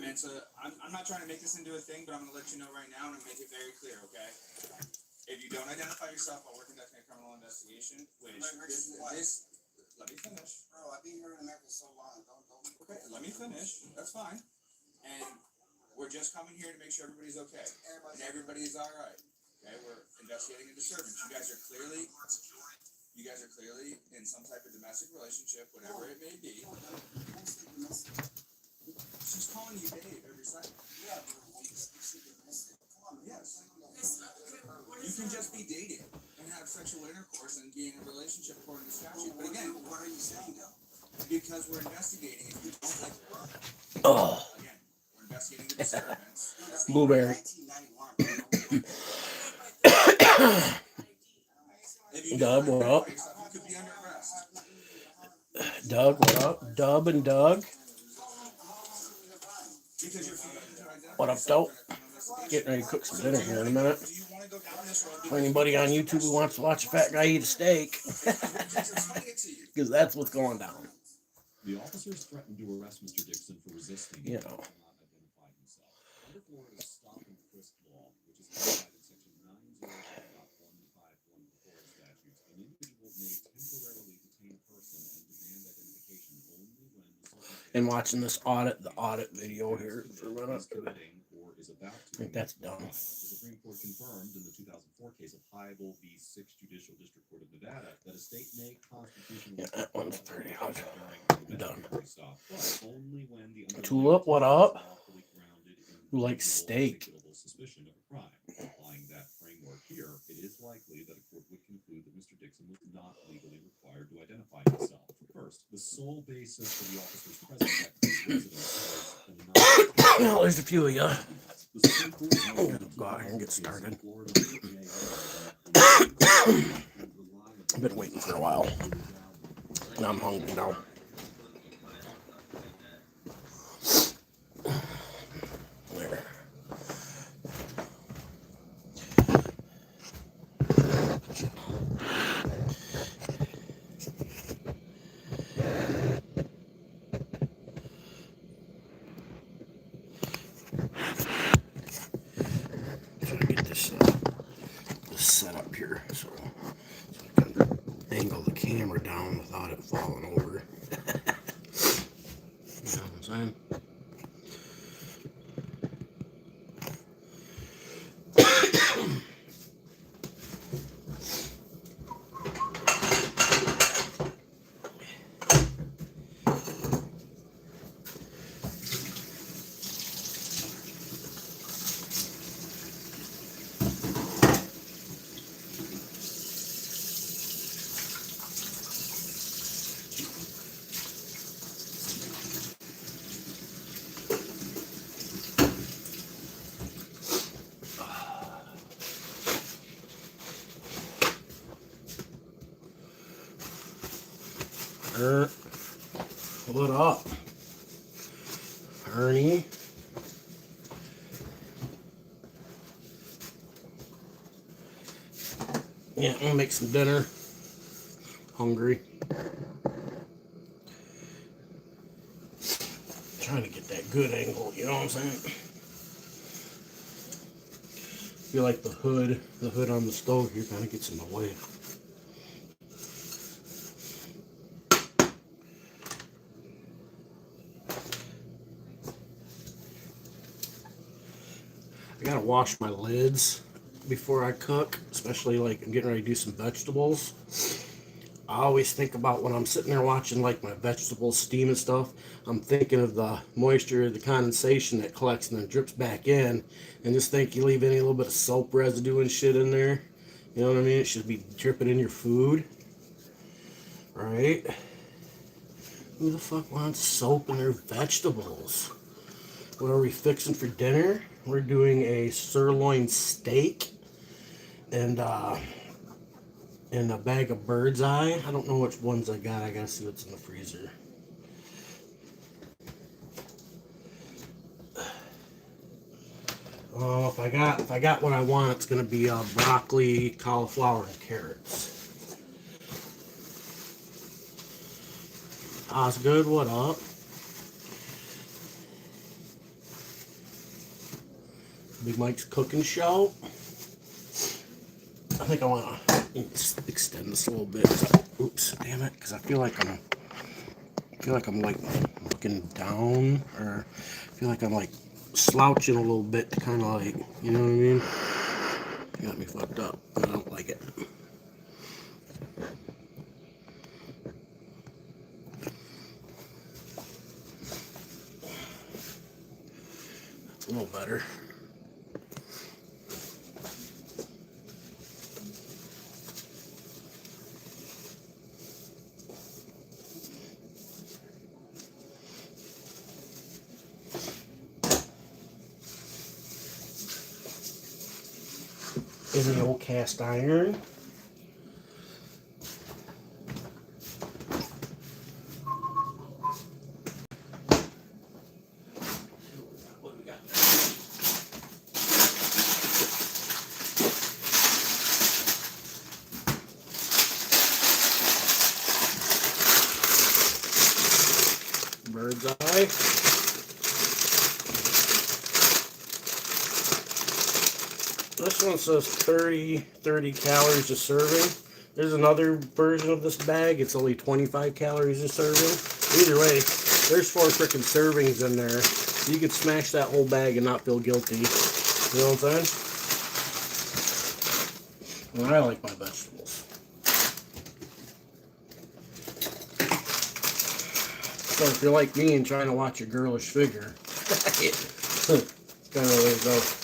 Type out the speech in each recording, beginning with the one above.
Peninsula, I'm not trying to make this into a thing, but I'm going to let you know right now, and I'm going to make it very clear, okay? If you don't identify yourself while we're conducting a criminal investigation, which this let me finish. Bro, I've been here in America so long. Don't. Okay, let me finish. That's fine. And we're just coming here to make sure everybody's okay. And everybody's all right. Okay, we're investigating a disturbance. You guys are clearly in some type of domestic relationship, whatever it may be. She's calling you Dave every second. Yeah, come on. Yes. You can just be dating and have sexual intercourse and be in a relationship according to statute. But again, what are you saying though? Because we're investigating. If you don't like, again, we're investigating the disturbance. Blueberry. 1991. Dub, what up? You could be under arrest. Doug, what up? Dub and Doug. Because you're failing to identify What up, dope? Getting ready to cook some dinner here in a minute. Do you want to go down this road? For anybody on YouTube who wants to watch a fat guy eat a steak, because that's what's going down. The officers threatened to arrest Mr. Dixon for resisting. You know. Not identified himself. Under Florida's stop and frisk law, which is codified in section 901.151 of the Florida statutes, an individual may temporarily detain a person and demand identification only when the And watching this the audit video here for a minute. or is about to. I think that's dumb. The Supreme Court confirmed in the 2004 case of Hybel v. 6th Judicial District Court of Nevada that a state may constitutionally Yeah, that one's pretty hot. Done. stop, but only when the Tulip, what up? lawfully grounded in Who likes steak? reasonable suspicion of a crime. Applying that framework here, it is likely that a court would conclude that Mr. Dixon was not legally required to identify himself. First, the sole basis for the officer's presence at his residence was Well, there's a few of you. the Supreme Court I'm gonna go out here and get started. I've been waiting for a while. And I'm hungry now. There. Try to get this set up here so I can angle the camera down without it falling over. You know what I'm saying? What up, Ernie? Yeah, I'm gonna make some dinner. Hungry. Trying to get that good angle, you know what I'm saying? Feel like the hood on the stove here kind of gets in the way. I gotta wash my lids before I cook, especially like I'm getting ready to do some vegetables. I always think about when I'm sitting there watching like my vegetables steam and stuff, I'm thinking of the moisture, the condensation that collects and then drips back in, and just think you leave any little bit of soap residue and shit in there, you know what I mean? It should be dripping in your food, right? Who the fuck wants soap in their vegetables? What are we fixing for dinner? We're doing a sirloin steak and a bag of bird's eye. I don't know which ones I got. I gotta see what's in the freezer. Oh, if I got what I want, it's gonna be broccoli, cauliflower, and carrots. Osgood, what up? Big Mike's cooking show. I think I want to extend this a little bit. Oops, damn it, because I feel like I'm like looking down, or I feel like I'm like slouching a little bit to kind of like, you know what I mean? You got me fucked up. I don't like it. That's a little better. In the old cast iron. What do we got there? Bird's eye. This one says 30 calories a serving. There's another version of this bag. It's only 25 calories a serving. Either way, there's 4 freaking servings in there. So you could smash that whole bag and not feel guilty. You know what I'm saying? Well, I like my vegetables. So if you're like me and trying to watch a girlish figure, it's kind of the way it goes.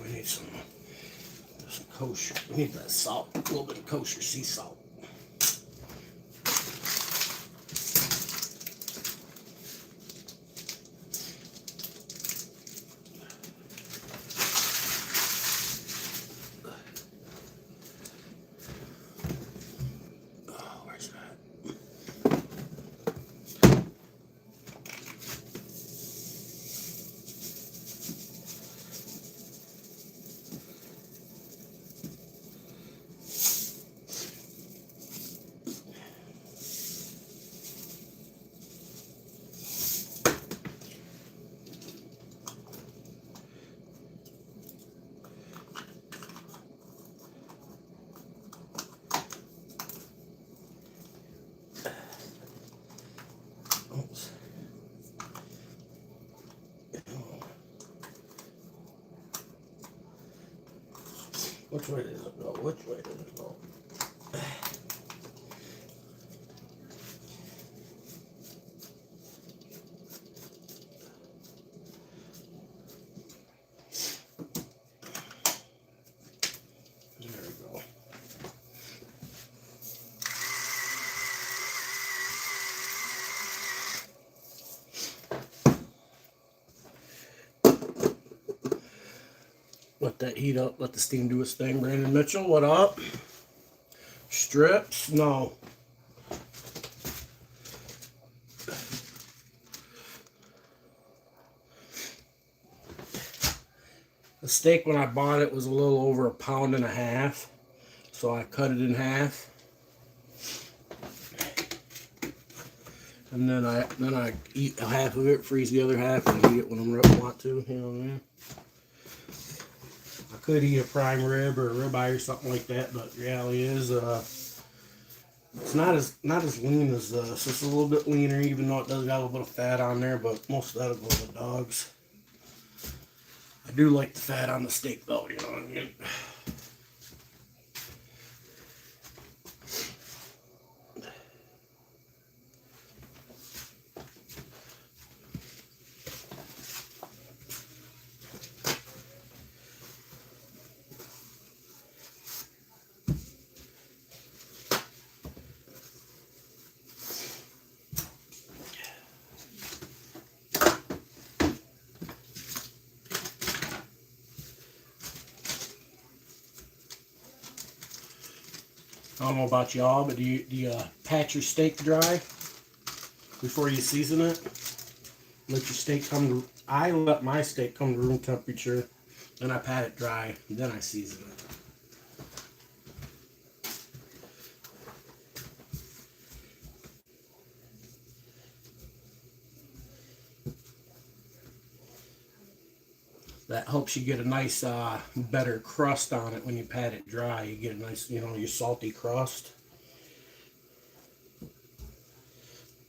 We need some kosher. We need that salt, a little bit of kosher sea salt. Oh, where's that? Oops. Which way does it go? Which way does it go? There we go. Let that heat up, let the steam do its thing. Brandon Mitchell, what up? Strips? No. The steak, when I bought it, was a little over 1.5 pounds, so I cut it in half. And then I eat half of it, freeze the other half, and eat it when I want to, you know what I mean? I could eat a prime rib or a ribeye or something like that, but the reality is, it's not as lean as this. It's a little bit leaner, even though it does got a little bit of fat on there, but most of that'll go to the dogs. I do like the fat on the steak though, you know what I mean? I don't know about y'all, but do you pat your steak dry before you season it? Let your steak come to. I let my steak come to room temperature, then I pat it dry, and then I season it. That helps you get a nice, better crust on it when you pat it dry. You get a nice, your salty crust.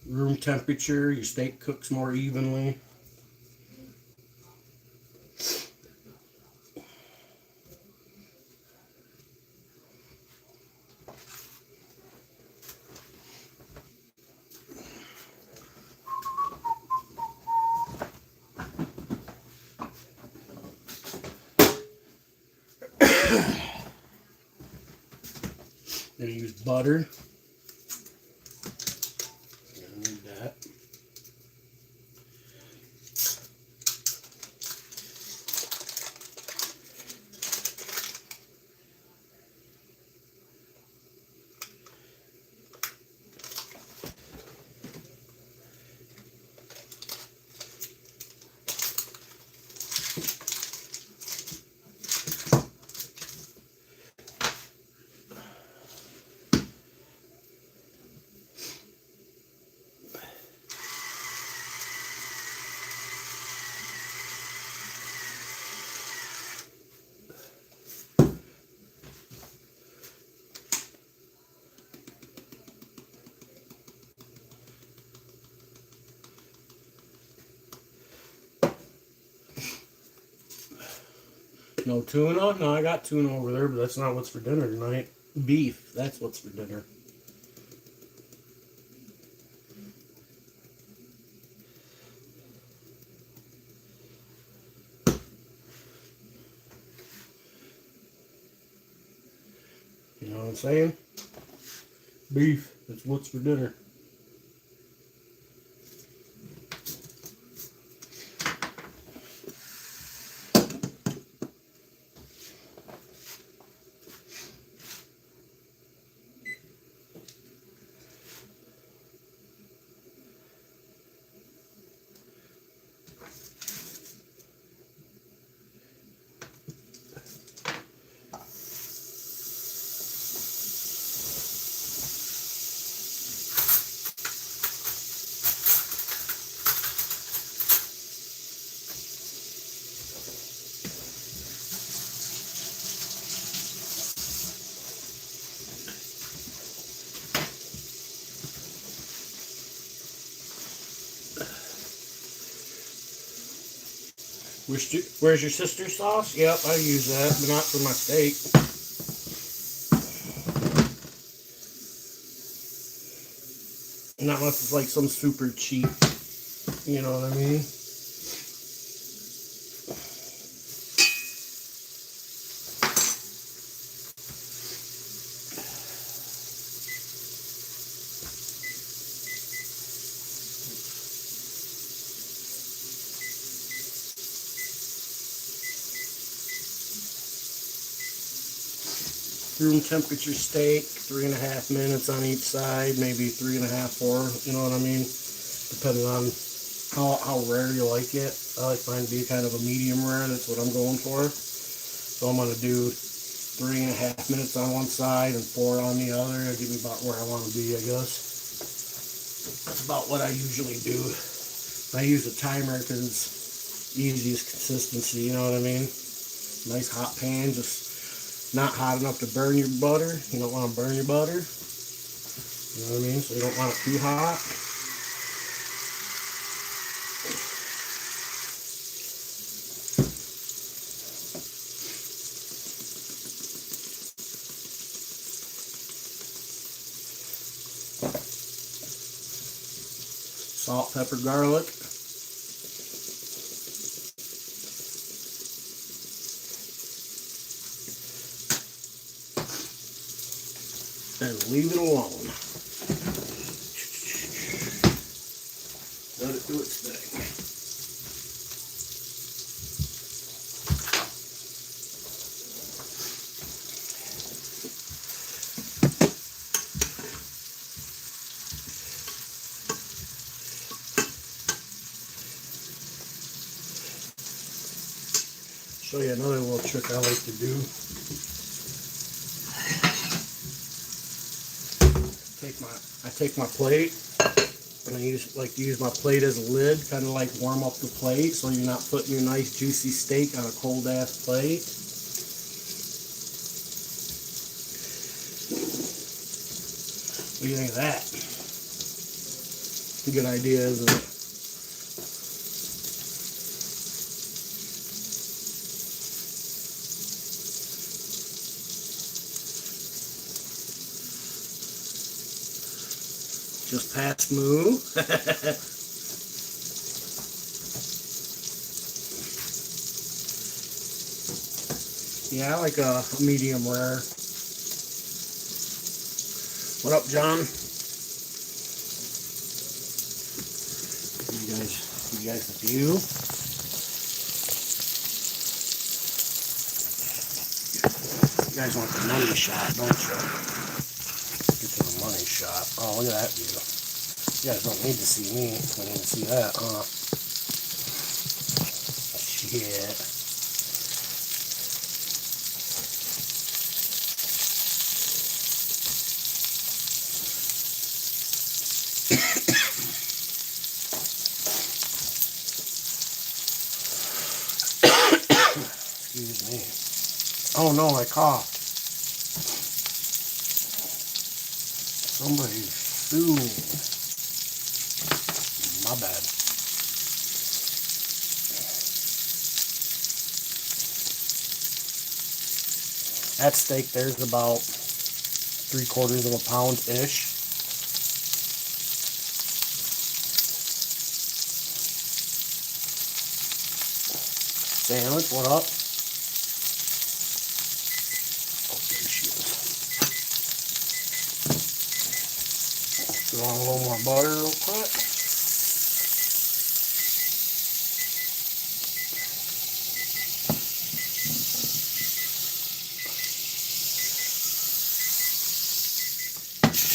Room temperature, your steak cooks more evenly. Then you use butter. I need that. No tuna? No, I got tuna over there, but that's not what's for dinner tonight. Beef, that's what's for dinner. You know what I'm saying? Beef, that's what's for dinner. Where's your sister's sauce? Yep, I use that, but not for my steak. Not unless it's like some super cheap, you know what I mean? Room temperature steak, 3.5 minutes on each side, maybe 3.5, 4, you know what I mean? Depending on how rare you like it. I like mine to be kind of a medium rare, that's what I'm going for. So I'm gonna do 3.5 minutes on one side and 4 on the other. That'll give me about where I want to be, I guess. That's about what I usually do. I use a timer because it's easiest consistency, you know what I mean? Nice hot pan, just not hot enough to burn your butter. You don't want to burn your butter. You know what I mean? So you don't want it too hot. Salt, pepper, garlic. And leave it alone. Let it do its thing. Show you another little trick I like to do. I take my plate and I like to use my plate as a lid, kind of like warm up the plate so you're not putting your nice juicy steak on a cold ass plate. What do you think of that? Good idea, isn't it? Just past moo. Yeah, I like a medium rare. What up, John? You guys the view. You guys want the money shot, don't you? Get to the money shot. Oh, look at that view. You guys don't need to see me. I need to see that, huh? Shit. Excuse me. Oh no, I coughed. Somebody sued me. My bad. That steak there's about 3/4 of a pound-ish. Sandwich, what up? Oh, there she is. Throw on a little more butter real quick.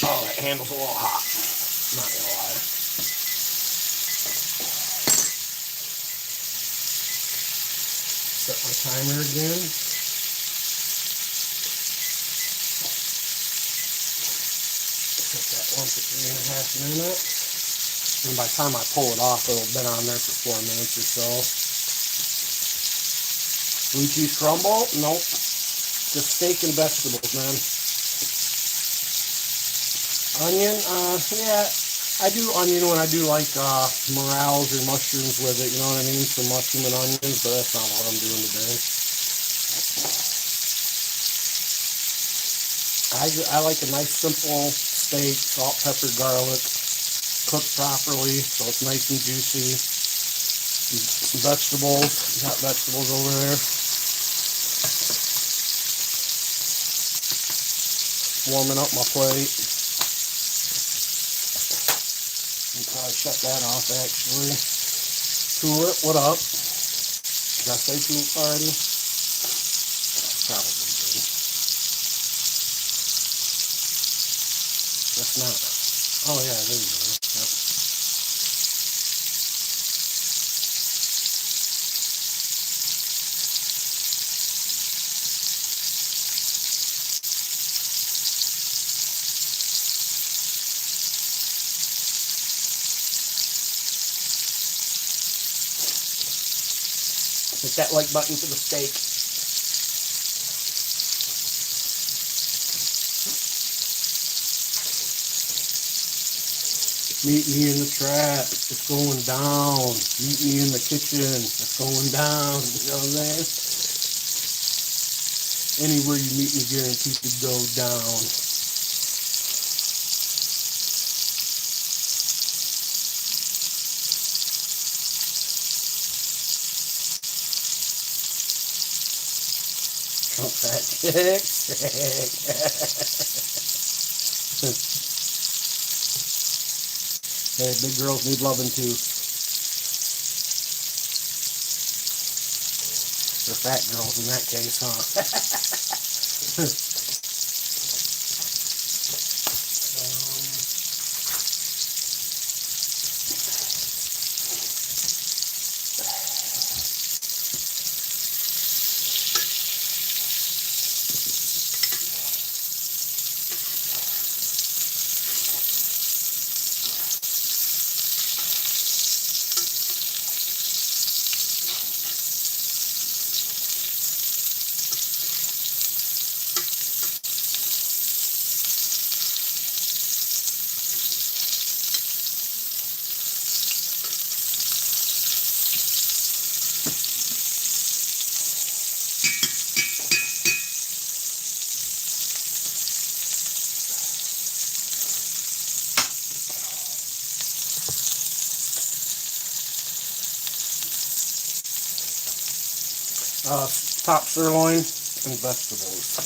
Oh, that handle's a little hot. Not gonna lie. Set my timer again. Set that one for 3.5 minutes. And by the time I pull it off, it'll have been on there for 4 minutes or so. Blue cheese crumble? Nope. Just steak and vegetables, man. Onion? Yeah. I do onion when I do like morels or mushrooms with it, you know what I mean? Some mushroom and onions, but that's not what I'm doing today. I like a nice simple steak, salt, pepper, garlic, cooked properly so it's nice and juicy. Some vegetables, got vegetables over there. Warming up my plate. Probably shut that off actually. Tulip, what up? Did I say tulip already? Probably did. Guess not. Oh yeah, there you go. Yep. Hit that like button for the steak. Meet me in the trap. It's going down. Meet me in the kitchen. It's going down. You know what I'm saying? Anywhere you meet me, guaranteed to go down. Trump fat chick. Hey, big girls need loving too. They're fat girls in that case, huh? top sirloin and vegetables.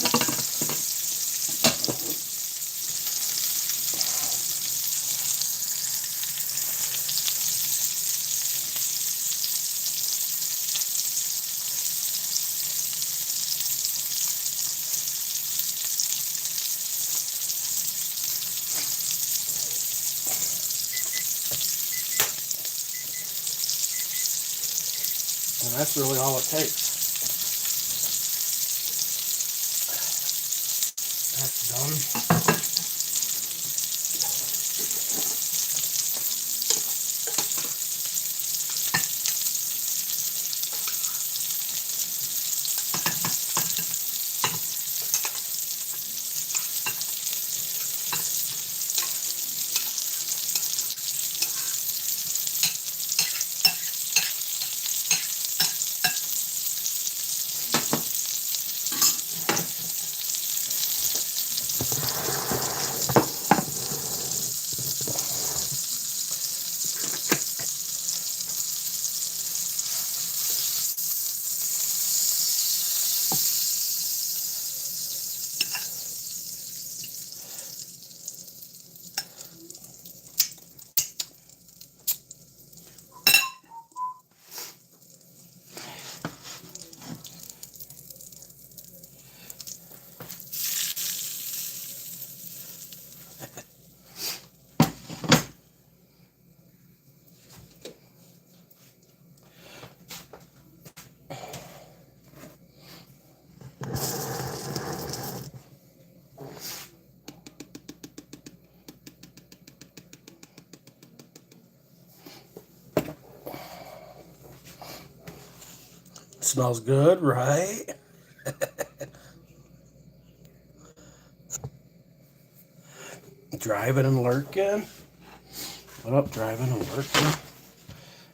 And that's really all it takes. That's done. Smells good, right? Driving and lurking. What up, driving and lurking?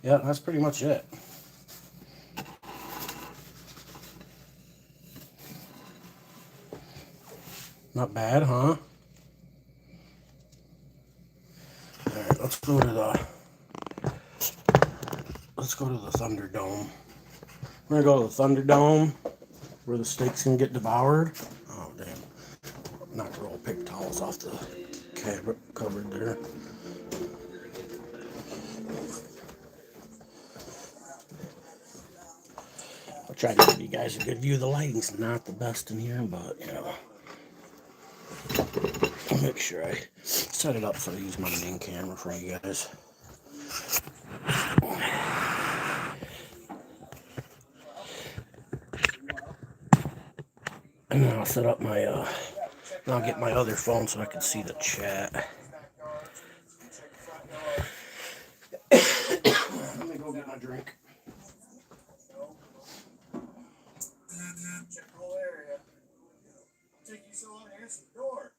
Yeah, that's pretty much it. Not bad, huh? Alright, let's go to the Thunderdome. We're gonna go to the Thunderdome where the steaks can get devoured. Oh damn. Knocked a roll of paper towels off the cupboard there. I'll try to give you guys a good view. The lighting's not the best in here, but you know. I'll make sure I set it up so I use my main camera for you guys. And then I'll set up my, and I'll get my other phone so I can see the chat. Let me go get my drink. Check the whole area. Take you so long to answer the door.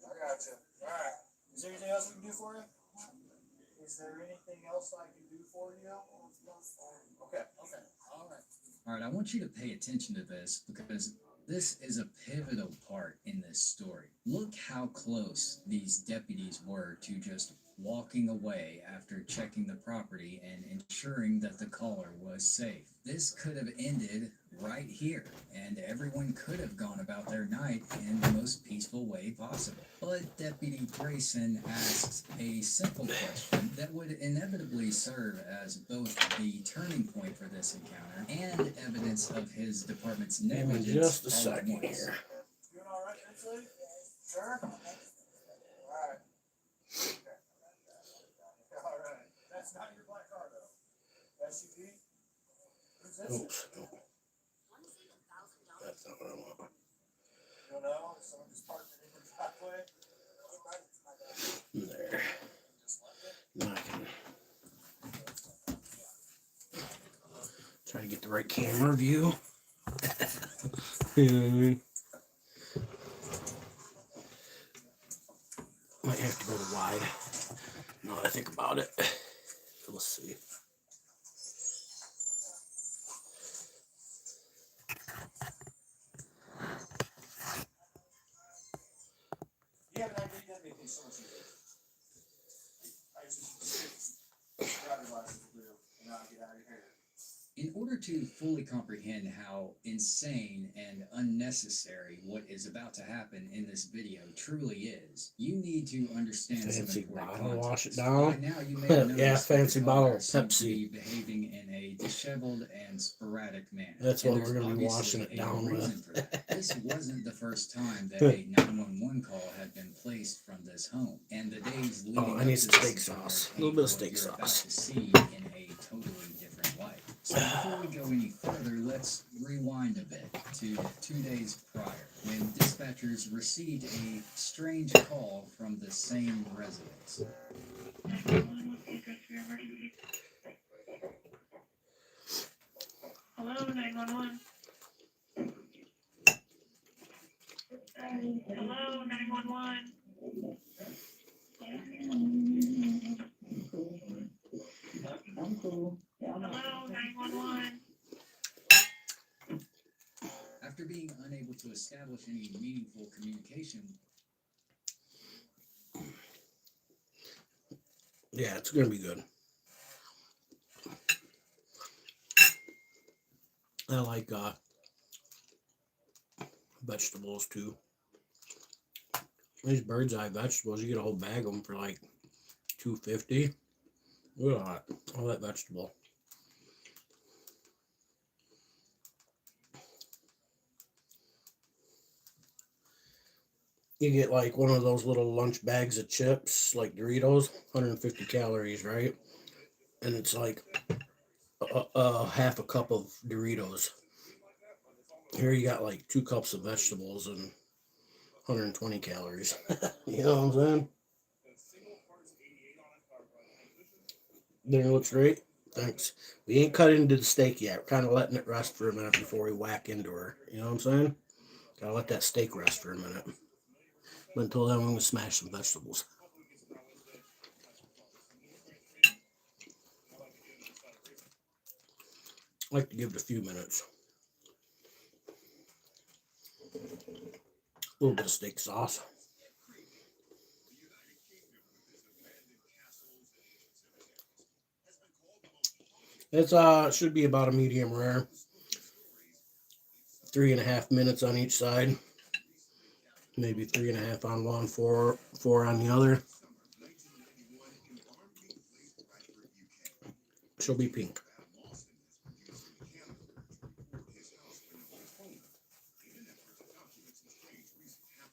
I got you. Alright. Is there anything else we can do for you? Is there anything else I can do for you? Okay. Alright, I want you to pay attention to this because this is a pivotal part in this story. Look how close these deputies were to just walking away after checking the property and ensuring that the caller was safe. This could have ended right here, and everyone could have gone about their night in the most peaceful way possible. But Deputy Grayson asks a simple question that would inevitably serve as both the turning point for this encounter and evidence of his department's Give me negligence. just a second here. Doing alright, Peninsula? Sure? Alright. Alright. That's not your black car though. SUV? Who's this? Oops. That's not what I want. You don't know? Someone just parked it in your driveway? There. Now I can try to get the right camera view. You know what I mean? Might have to go to wide. Now that I think about it. Let's see. You have an idea, that makes so much easier. I just driver's license blue, and now I get out of your hair. In order to fully comprehend how insane and unnecessary what is about to happen in this video truly is, you need to understand some Fancy important bottle, context. wash it By down. now, you may have noticed Yeah, that fancy the bottle of colors seem to be Pepsi. behaving in a disheveled and sporadic manner. That's And what there's we're gonna be obviously washing it a down reason with. for that. This wasn't the first time that a 911 call had been placed from this home, and the days leading Oh, I up need to some this steak encounter sauce. A paint little bit of what steak you're about sauce. to see in a totally different light. So before we go any further, let's rewind a bit to 2 days prior, when dispatchers received a strange call from the same residence. Hello, 911. Hello, 911. Hello, 911. After being unable to establish any meaningful communication, Yeah, it's gonna be good. I like vegetables too. These bird's eye vegetables, you get a whole bag of them for like $2.50. Look at that, all that vegetable. You get like one of those little lunch bags of chips, like Doritos, 150 calories, right? And it's like half a cup of Doritos. Here you got like 2 cups of vegetables and 120 calories. You know what I'm saying? Dinner looks great. Thanks. We ain't cut into the steak yet. We're kind of letting it rest for a minute before we whack into her. You know what I'm saying? Gotta let that steak rest for a minute. But until then, I'm gonna smash some vegetables. I like to give it a few minutes. A little bit of steak sauce. It's should be about a medium rare. 3.5 minutes on each side. Maybe 3.5 on one, four on the other. She'll be pink.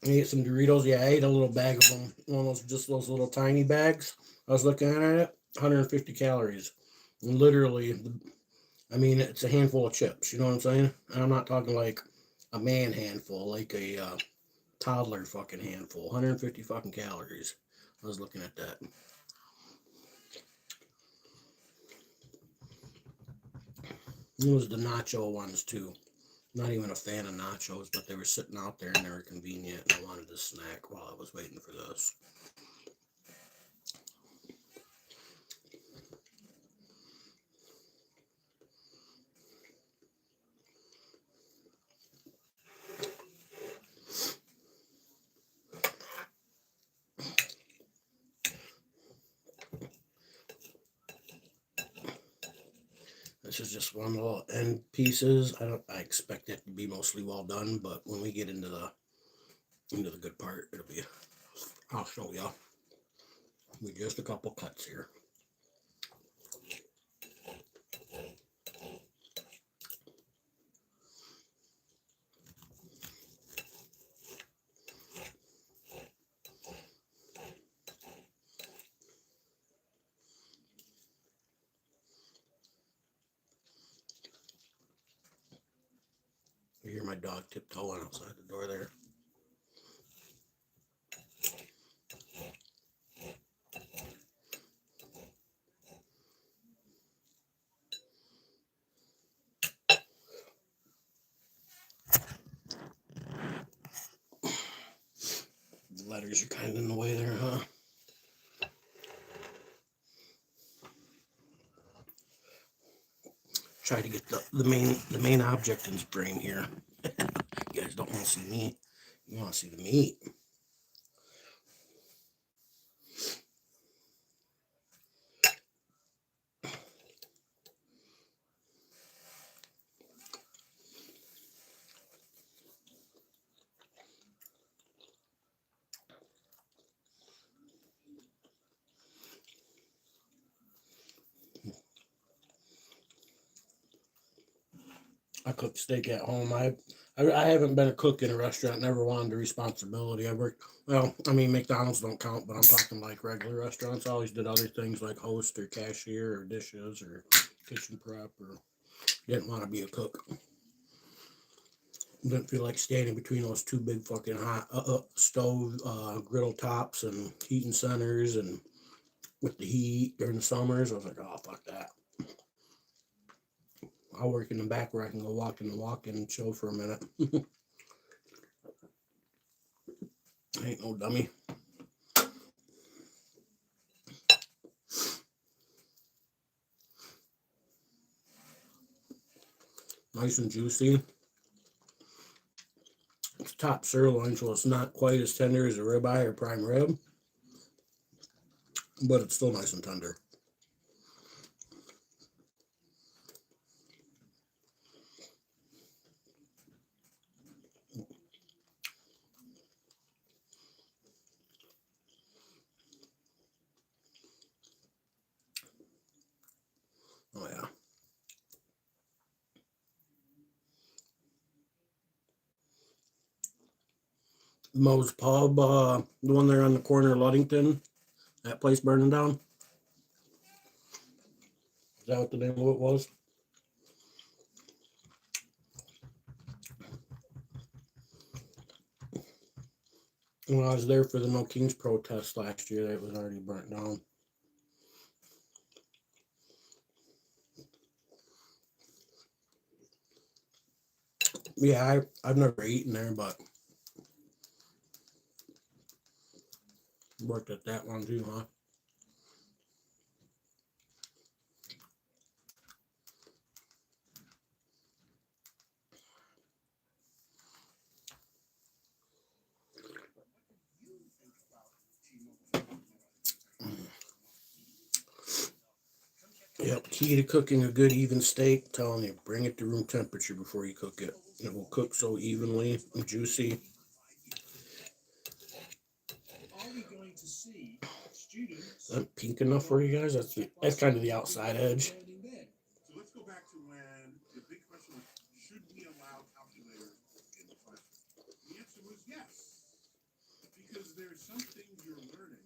I ate some Doritos. Yeah, I ate a little bag of them. One of those, just those little tiny bags. I was looking at it. 150 calories. And literally, I mean, it's a handful of chips. You know what I'm saying? And I'm not talking like a man handful, like a toddler fucking handful. 150 fucking calories. I was looking at that. It was the nacho ones too. Not even a fan of nachos, but they were sitting out there and they were convenient, and I wanted a snack while I was waiting for this. This is just one little end pieces. I expect it to be mostly well done, but when we get into the good part, I'll show y'all. With just a couple cuts here. You hear my dog tiptoeing outside the door there. The letters are kind of in the way there, huh? Try to get the main object in his brain here. You guys don't want to see me. You want to see the meat. I cook steak at home. I haven't been a cook in a restaurant. Never wanted the responsibility. I worked. Well, I mean, McDonald's don't count, but I'm talking like regular restaurants. I always did other things like host or cashier or dishes or kitchen prep or didn't want to be a cook. Didn't feel like standing between those two big fucking hot stove griddle tops and heating centers and with the heat during the summers. I was like, oh fuck that. I'll work in the back where I can go walk in the walk-in and chill for a minute. I ain't no dummy. Nice and juicy. It's top sirloin, so it's not quite as tender as a ribeye or prime rib, but it's still nice and tender. Oh yeah. Moe's Pub, the one there on the corner of Ludington, that place burning down. Is that what the name of it was? When I was there for the No Kings protest last year, it was already burnt down. Yeah, I've never eaten there, but worked at that one too, huh? Yep, key to cooking a good even steak, telling you, bring it to room temperature before you cook it. It will cook so evenly and juicy. That pink enough for you guys? That's kind of the outside edge. So let's go back to when the big question was, should we allow calculators in the classroom? The answer was yes, because there's some things you're learning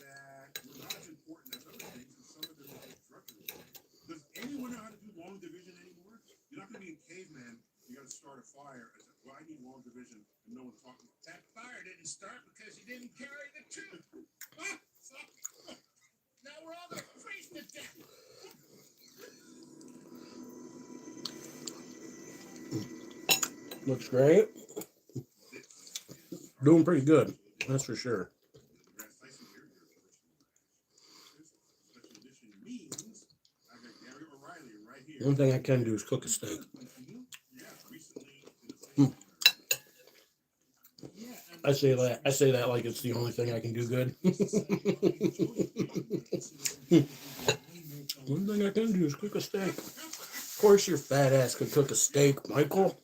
that were not as important as other things, and some of them are instructors. Does anyone know how to do long division anymore? You're not going to be a caveman. You got to start a fire. And say, well, I need long division, and no one's talking about that. Fire didn't start because you didn't carry the tube. Now we're all going to freeze to death. Looks great. Doing pretty good, that's for sure. One thing I can do is cook a steak. I say that like it's the only thing I can do good. One thing I can do is cook a steak. Of course your fat ass can cook a steak, Michael.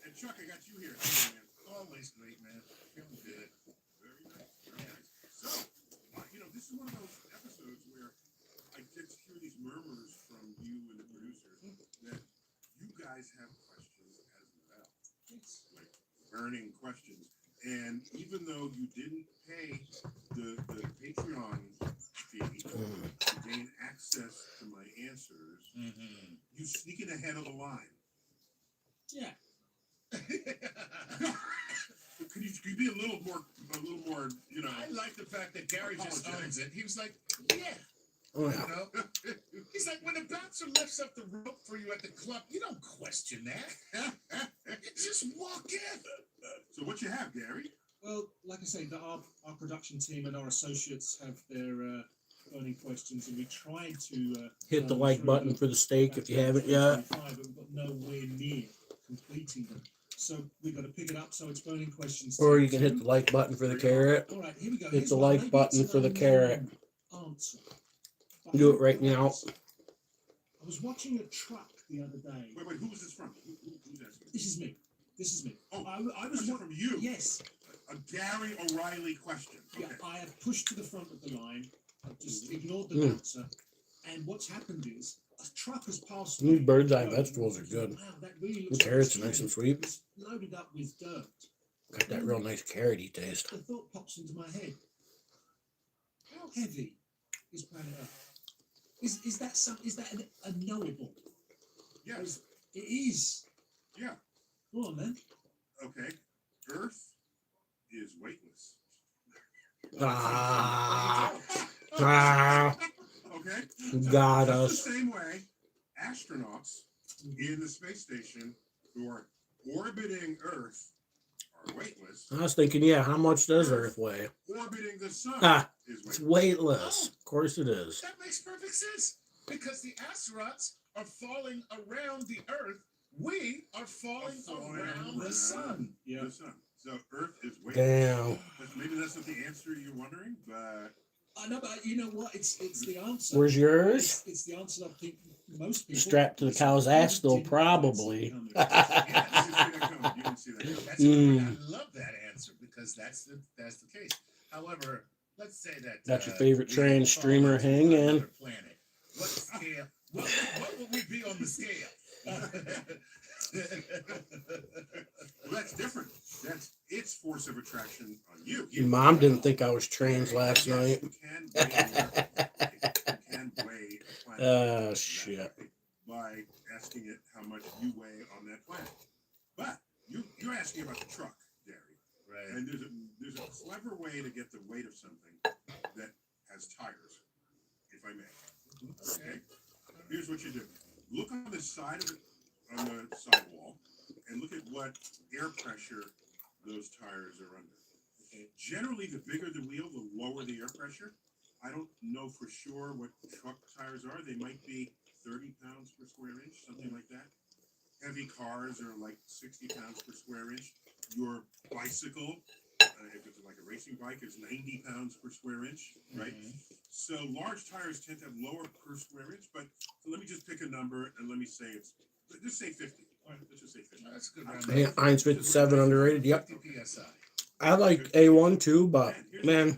And Chuck, I got you here. Hey, man. Always great, man. Feeling good. Very nice. Very nice. So, this is one of those episodes where I get to hear these murmurs from you and the producers that you guys have questions as well. Like burning questions. And even though you didn't pay the Patreon fee to gain access to my answers, you sneaking ahead of the line. Yeah. Could you be a little more, I like the fact that Gary just owns it. He was like, yeah. Oh, yeah. He's like, when the bouncer lifts up the rope for you at the club, you don't question that. You just walk in. So what you have, Gary? Well, like I say, our production team and our associates have their burning questions, and we tried to Hit the like button for the steak if you haven't yet. But we've got nowhere near completing them. So we've got to pick it up so it's burning questions. Or you can hit the like button for the carrot. All right, here we go. Hit the like button for the carrot. Answer. Do it right now. I was watching a truck the other day. Wait, who is this from? Who's asking? This is me. Oh, I was from you. Yes. A Gary O'Reilly question. Okay. Yeah, I have pushed to the front of the line. I've just ignored the bouncer, And what's happened is a truck has passed. These through bird's eye the road, vegetables are and good. wow, that really The looks carrots are like nice and stone. sweet. It's loaded up with dirt. Got that real nice carroty taste. The thought pops into my head: how heavy is planet Earth? Is that a knowable? Yes. It is. Yeah. Go on then. Okay. Earth is weightless. Ah, Okay. got Just us. the same way, astronauts in the space station who are orbiting Earth are weightless. I was thinking, yeah, how much does Earth weigh? Orbiting the sun Ah, is it's weightless. weightless. Of course it is. That makes perfect sense because the astronauts are falling around the Earth. We are falling around the sun. Yeah. The sun. So Earth is weightless. Damn. Maybe that's not the answer you're wondering, but I know, but you know what? It's the answer. Where's yours? It's the answer I think most people. Strapped to the cow's ass, though, probably. yeah, you didn't see that coming. You didn't see that coming. That's I love that answer because that's the case. However, let's say that Got your favorite we trans fall streamer onto hanging. another planet. What scale? What would we be on the scale? Well, that's different. That's its force of attraction on you. Your mom didn't think I was trans last night. You can weigh a planet Oh, shit. that way by asking it how much you weigh on that planet. But you're asking about the truck, Gary. Right. And there's a clever way to get the weight of something that has tires, if I may. Okay. Here's what you do. Look on the side of it, on the sidewall, and look at what air pressure those tires are under. Okay. Generally, the bigger the wheel, the lower the air pressure. I don't know for sure what truck tires are. They might be 30 pounds per square inch, something like that. Heavy cars are like 60 pounds per square inch. Your bicycle, if it's like a racing bike, is 90 pounds per square inch, right? So large tires tend to have lower per square inch, but so let me just pick a number and let me say just say 50. All right, let's just say 50. That's a good round. Yeah, Heinz 57 underrated. Yep. 50 psi. I like A1 too, but man,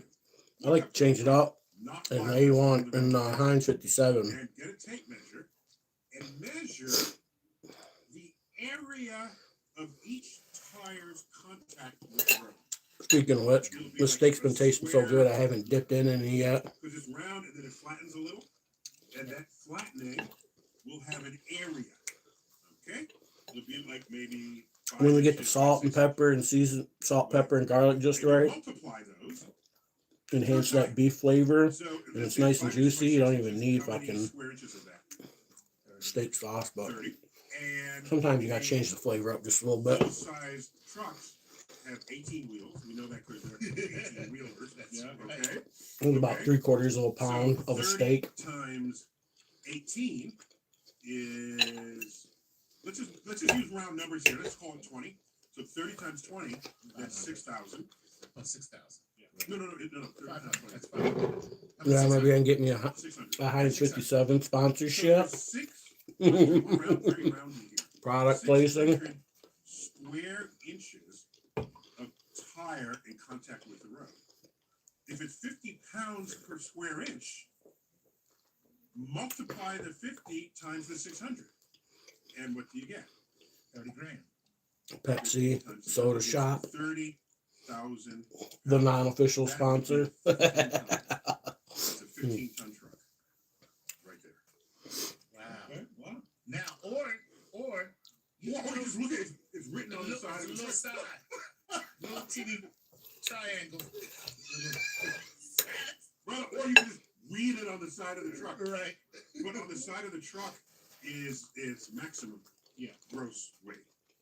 I like to change it up. And A1 and Heinz 57. And get a tape measure and measure the area of each tire's contact with the road. Speaking of which, the steak's been tasting so good, I haven't dipped in any yet. Because it's round and then it flattens a little, and that flattening will have an area. Okay? It'll be like maybe. When we get the salt and pepper and season salt, pepper, and garlic just right, Multiply those. enhance that beef flavor, So and it's nice and juicy. You don't even need fucking steak sauce, but sometimes you gotta change the flavor up just a little bit. Those size trucks have 18 wheels. We know that because they're 18 wheelers. Okay. And about 3/4 of a pound So of a steak. 30 times 18 is let's just use round numbers here. Let's call it 20. So 30 times 20, that's 6,000. Oh, 6,000. No. 30 times 20. That's fine. Yeah, maybe I can get me a 600. Heinz 57 sponsorship. So very roundy here. Product placing. 600 square inches of tire in contact with the road. If it's 50 pounds per square inch, multiply the 50 times the 600. And what do you get? 30 grand. Pepsi, Soda Shop, 30,000. the non-official sponsor. That's a 15-ton truck. Right there. Wow. Okay. Wow. Now, or you Or just look at it. It's written on the side of the little truck. side. Little teeny triangle. Well, or you can just read it on the side of the truck. Right. But on the side of the truck is its maximum gross weight.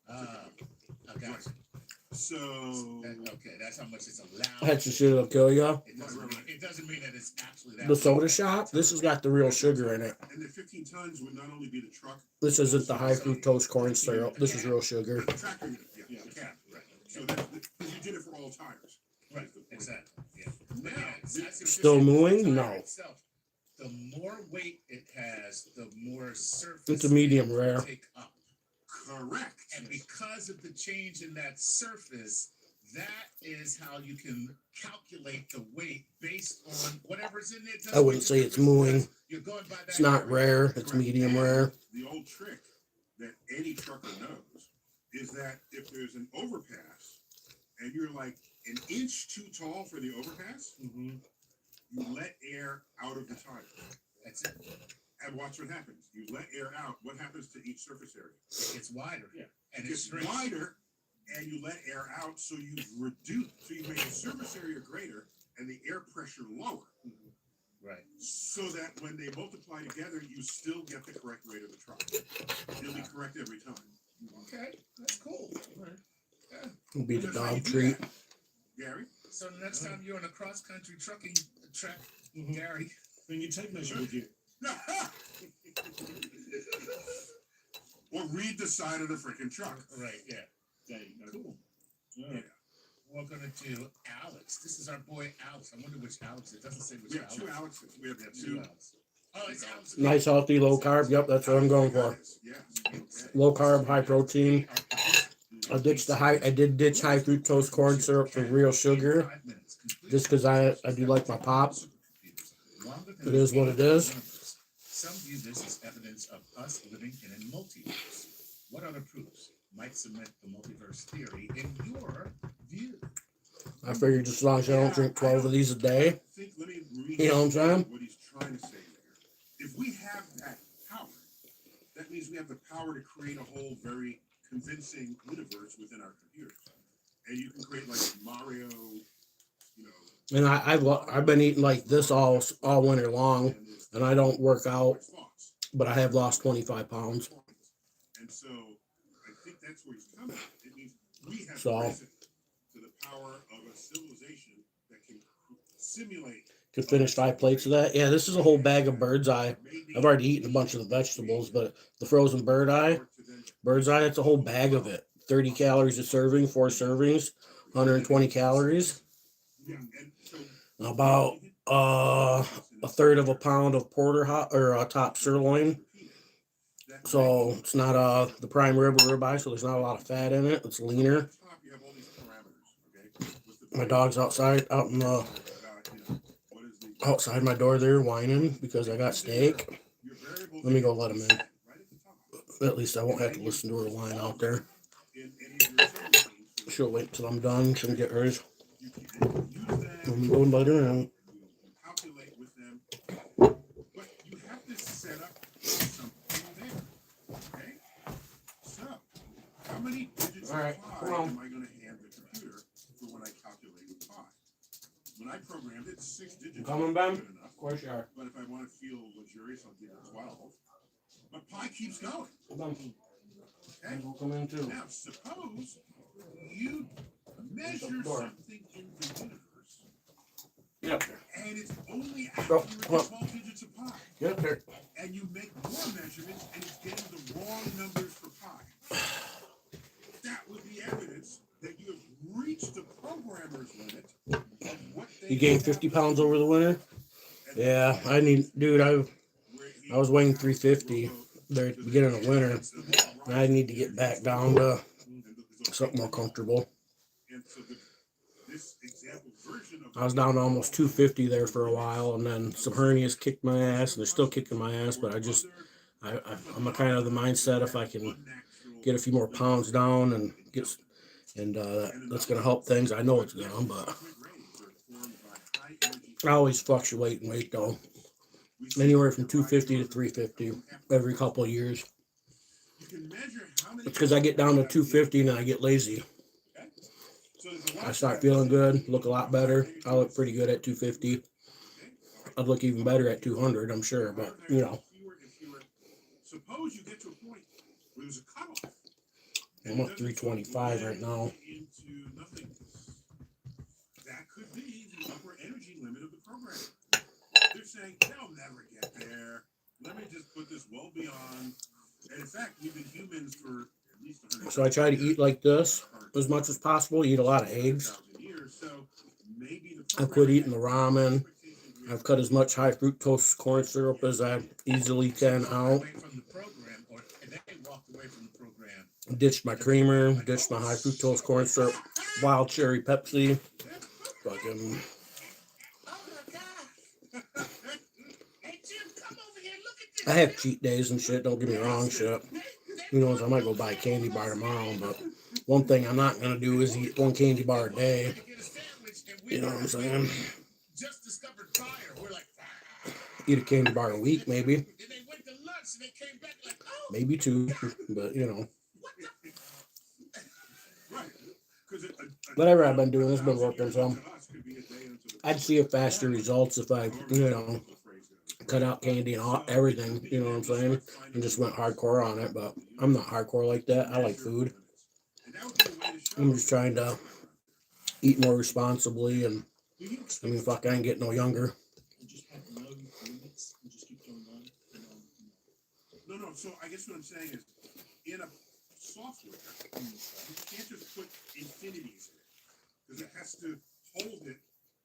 I got you. So Okay, that's how much it's allowed. That's the shit that'll kill ya. It doesn't mean that it's actually that. The Soda Shop, this has got the real sugar in it. and the 15 tons would not only be the truck. This isn't the high fructose corn syrup. This is real sugar. The tractor unit, Yeah, right. So that's because you did it for all tires. Right, exactly. Yeah. Now, Still mooing? No. Itself, the more weight it has, the more surface It's a medium it will rare. take up. correct. And because of the change in that surface, That is how you can calculate the weight based on whatever's in there. I wouldn't say it's mooing. You're going by that. It's not rare. It's medium rare. The old trick that any trucker knows is that if there's an overpass and you're like an inch too tall for the overpass, you let air out of the tire. That's it. And watch what happens. You let air out. What happens to each surface area? It gets wider. Yeah. And It it's gets wider, and you let air out, so you've reduced, so you make the surface area greater and the air pressure lower. Right. So that when they multiply together, you still get the correct weight of the truck. It'll be correct every time. Okay, that's cool. Yeah. It'll be the That's how you dog do treat. that, Gary. So the next time you're on a cross country trucking trek, Mhm. Gary, Bring your tape measure with you. Or read the side of the freaking truck. right? Yeah. There you go. Cool. Yeah. We're gonna do Alex. This is our boy Alex. I wonder which Alex. It doesn't say which We have Alex. two Alexes. We have Two two. Alex. Oh, it's Alex. Nice, healthy, low carb. Yep, that's what I'm going for. Yes. Okay. Low carb, high protein. I did ditch high fructose corn syrup for real sugar, just because I do like my pops. It is what it is. Some view this as evidence of us living in a multiverse. What other proofs might cement the multiverse theory in your view? I figure just as long as I don't drink 12 of these a day, Let me read you know what I'm saying? what he's trying to say here. If we have that power, that means we have the power to create a whole very convincing universe within our computers. And you can create like Mario, you know. And I've been eating like this all winter long, and I don't work out, but I have lost 25 pounds. And so I think that's where he's coming. It means we have So- risen to the power of a civilization that can simulate. Could finish 5 plates of that. Yeah, this is a whole bag of bird's eye. I've already eaten a bunch of the vegetables, but the frozen bird's eye, it's a whole bag of it. 30 calories a serving, 4 servings, 120 calories. Yeah, and so About a third of a pound of top sirloin. So it's not the prime rib or ribeye, so there's not a lot of fat in it. It's leaner. My dog's outside, outside my door there whining because I got steak. Let me go let him in. At least I won't have to listen to her whine out there. She'll wait till I'm done. She'll get hers. Let me go let her in. Calculate with them, but you have to set up something there. Okay? So, how many digits of Alright, pi come on. am I going to hand the computer for when I calculate with pi? When I programmed it, 6 digits. Coming, was Ben? good enough. Of course you are. But if I want to feel luxurious, I'll give it 12. But pi keeps going. Okay? We'll come in too. Now, suppose you measure something in the universe, Yep. and it's only Go, accurate come on. to 12 digits of pi. Get up there. And you make more measurements, and it's getting the wrong numbers for pi. That would be evidence that you have reached the programmer's limit of what they You gained 50 pounds over the winter? Yeah, I was weighing 350 there at the beginning of winter. And I need to get back down to something more comfortable. I was down to almost 250 there for a while, and then some hernias kicked my ass, and they're still kicking my ass, but I'm a kind of the mindset if I can get a few more pounds down and that's going to help things. I know it's going to, but I always fluctuate in weight though. Anywhere from 250 to 350 every couple of years. It's because I get down to 250 and then I get lazy. I start feeling good, look a lot better. I look pretty good at 250. I'd look even better at 200, I'm sure, but you know. Suppose you get to a point where there's a cutoff. I'm at 325 right now. That could be the upper energy limit of the program. They're saying they'll never get there. Let me just put this well beyond. And in fact, we've been humans for at least 100 So I try to eat like this as much as possible. Eat a lot of eggs. I've quit eating the ramen. I've cut as much high fructose corn syrup as I easily can out. Ditched my creamer, ditched my high fructose corn syrup. wild cherry Pepsi. Fucking. Oh my God. Hey Jim, come over here. Look at this. I have cheat days and shit. Don't get me wrong, shit. Who knows? I might go buy a candy bar tomorrow, but one thing I'm not gonna do is eat one candy bar a day. You know what I'm saying? Just discovered fire. We're like, Eat a candy bar a week, maybe. and they went to lunch and they came back like, oh, Maybe two, but you know. what the? Right. 'Cause Whatever I've been doing has been working, so I'd see a faster results if I, you know, cut out candy and all, everything, you know what I'm saying? And just went hardcore on it, but I'm not hardcore like that. I like food. I'm just trying to eat more responsibly, and I mean, fuck, I ain't getting no younger. And just have no limits and just keep going on and on and on. No. So I guess what I'm saying is, in a software, you can't just put infinities in it because it has to hold it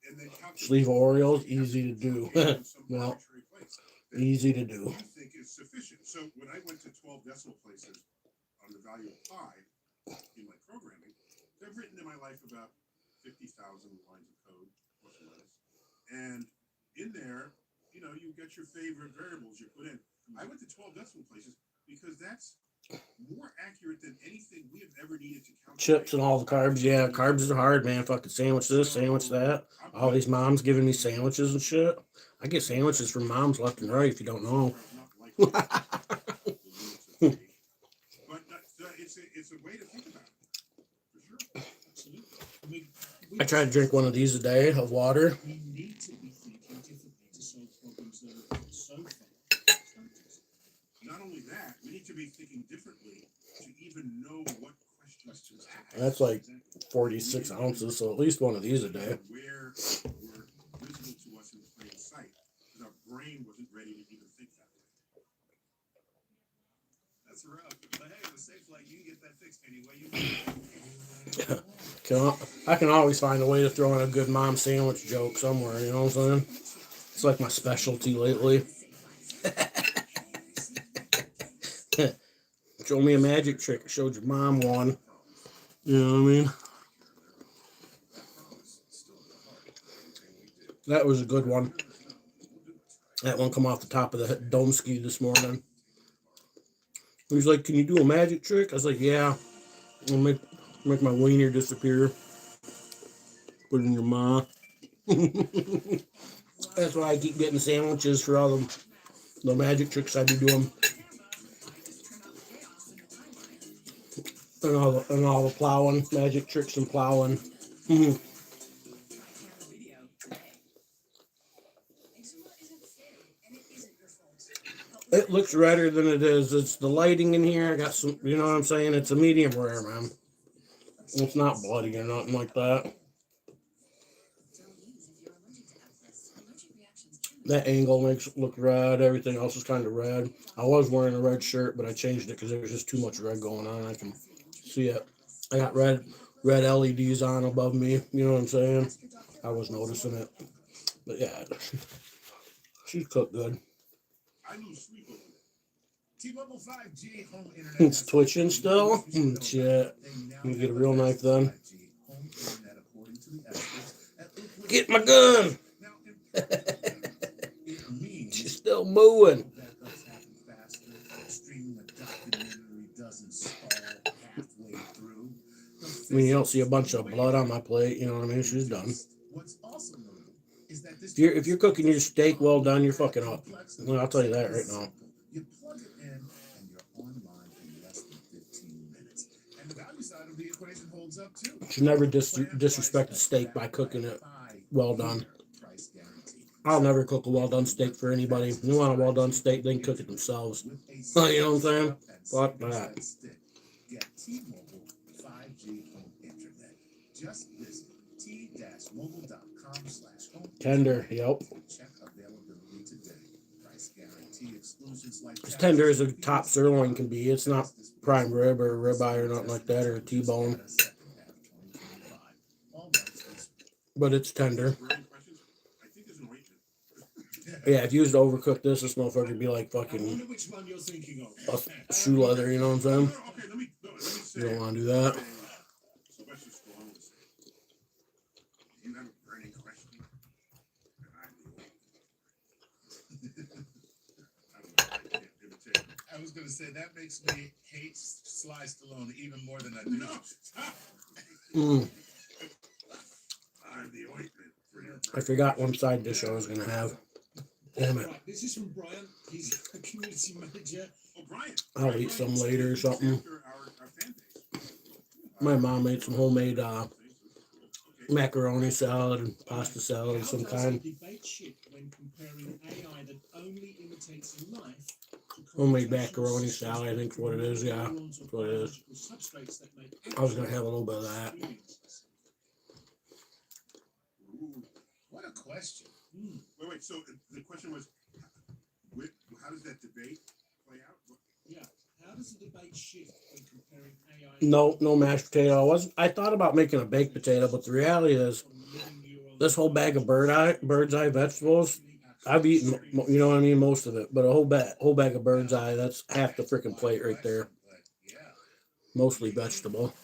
and then calculate. Sleeve of Oreos, easy to do. Well, easy to do. You think is sufficient. So when I went to 12 decimal places on the value of pi in my programming, I've written in my life about 50,000 lines of code, plus or minus. And in there, you know, you get your favorite variables you put in. I went to 12 decimal places because that's more accurate than anything we have ever needed to calculate. Chips and all the carbs, yeah, carbs are hard, man. Fucking sandwich this, sandwich that. All these moms giving me sandwiches and shit. I get sandwiches from moms left and right if you don't know. But it's a way to think about it, for sure. Absolutely. I mean, I try to drink one of these a day of water. we need to be thinking differently to solve problems that are so far. Not only that, we need to be thinking differently to even know what questions to ask. That's like 46 ounces, so at least one of these a day. Where were visible to us in plain sight, because our brain wasn't ready to even think that way. That's rough. But hey, with safe like you can get that fixed anyway. I can always find a way to throw in a good mom sandwich joke somewhere, you know what I'm saying? It's like my specialty lately. Show me a magic trick. I showed your mom one. You know what I mean? That was a good one. That one come off the top of the dome ski this morning. He was like, "Can you do a magic trick?" I was like, "Yeah. I'll make my wiener disappear. Put it in your maw." That's why I keep getting sandwiches for all the magic tricks I be doing. And all the plowing, magic tricks and plowing. It looks redder than it is. It's the lighting in here. I got some, you know what I'm saying? It's a medium rare, man. It's not bloody or nothing like that. That angle makes it look red. Everything else is kind of red. I was wearing a red shirt, but I changed it because there was just too much red going on. I can see it. I got red LEDs on above me. You know what I'm saying? I was noticing it. But yeah, she's cooked good. I lose sleep over it. T-Mobile 5G home internet. It's twitching still? Shit. Let me get a real knife then. Get my gun! She's still moving. I mean, you don't see a bunch of blood on my plate, you know what I mean? She's done. What's also notable is that this If you're cooking your steak well done, you're fucking up. Well, I'll tell you that right now. You plug it in and you're online in less than 15 minutes. And the value side of the equation holds up too. You should never disrespect the steak by cooking it well done. I'll never cook a well done steak for anybody. If you want a well done steak, they can cook it themselves. You know what I'm saying? Fuck that. Get T-Mobile 5G home internet. Just visit t-mobile.com/home. Tender, yep. Check availability today. Price guarantee exclusions like As tender as a top sirloin can be. It's not prime rib or ribeye or nothing like that, or a T-bone. But it's tender. Burning questions? I think there's an ointment. Yeah, if you was to overcook this motherfucker would be like I wonder fucking which one you're thinking of. shoe leather, you know what I'm saying? Okay, let me say. You don't want to do that. Sylvester Stallone was gonna say that makes me hate Sly Stallone even more than I do. No, stop. Mm, I'm the ointment for your I forgot one side dish I was gonna have. Damn it. Right, this is from Brian. He's a community manager. Oh, Brian. I'll eat some later or something. After our fan base. My mom made some homemade Okay. macaroni salad and pasta salad of How some does kind. the debate shift when comparing AI that only imitates life to Homemade computational macaroni systems salad, I think is what it is, yeah. neurons or That's what it is. biological substrates that make I was gonna have a little bit of that. experiences? Ooh, what a question. Wait. So the question was, how does that debate play out? Yeah. How does the debate shift when comparing AI? No mashed potato. I thought about making a baked potato, but the reality is, this whole bag of bird's eye vegetables, I've eaten, you know what I mean, most of it. But a whole bag of bird's eye, that's half the freaking plate right there. Mostly vegetable.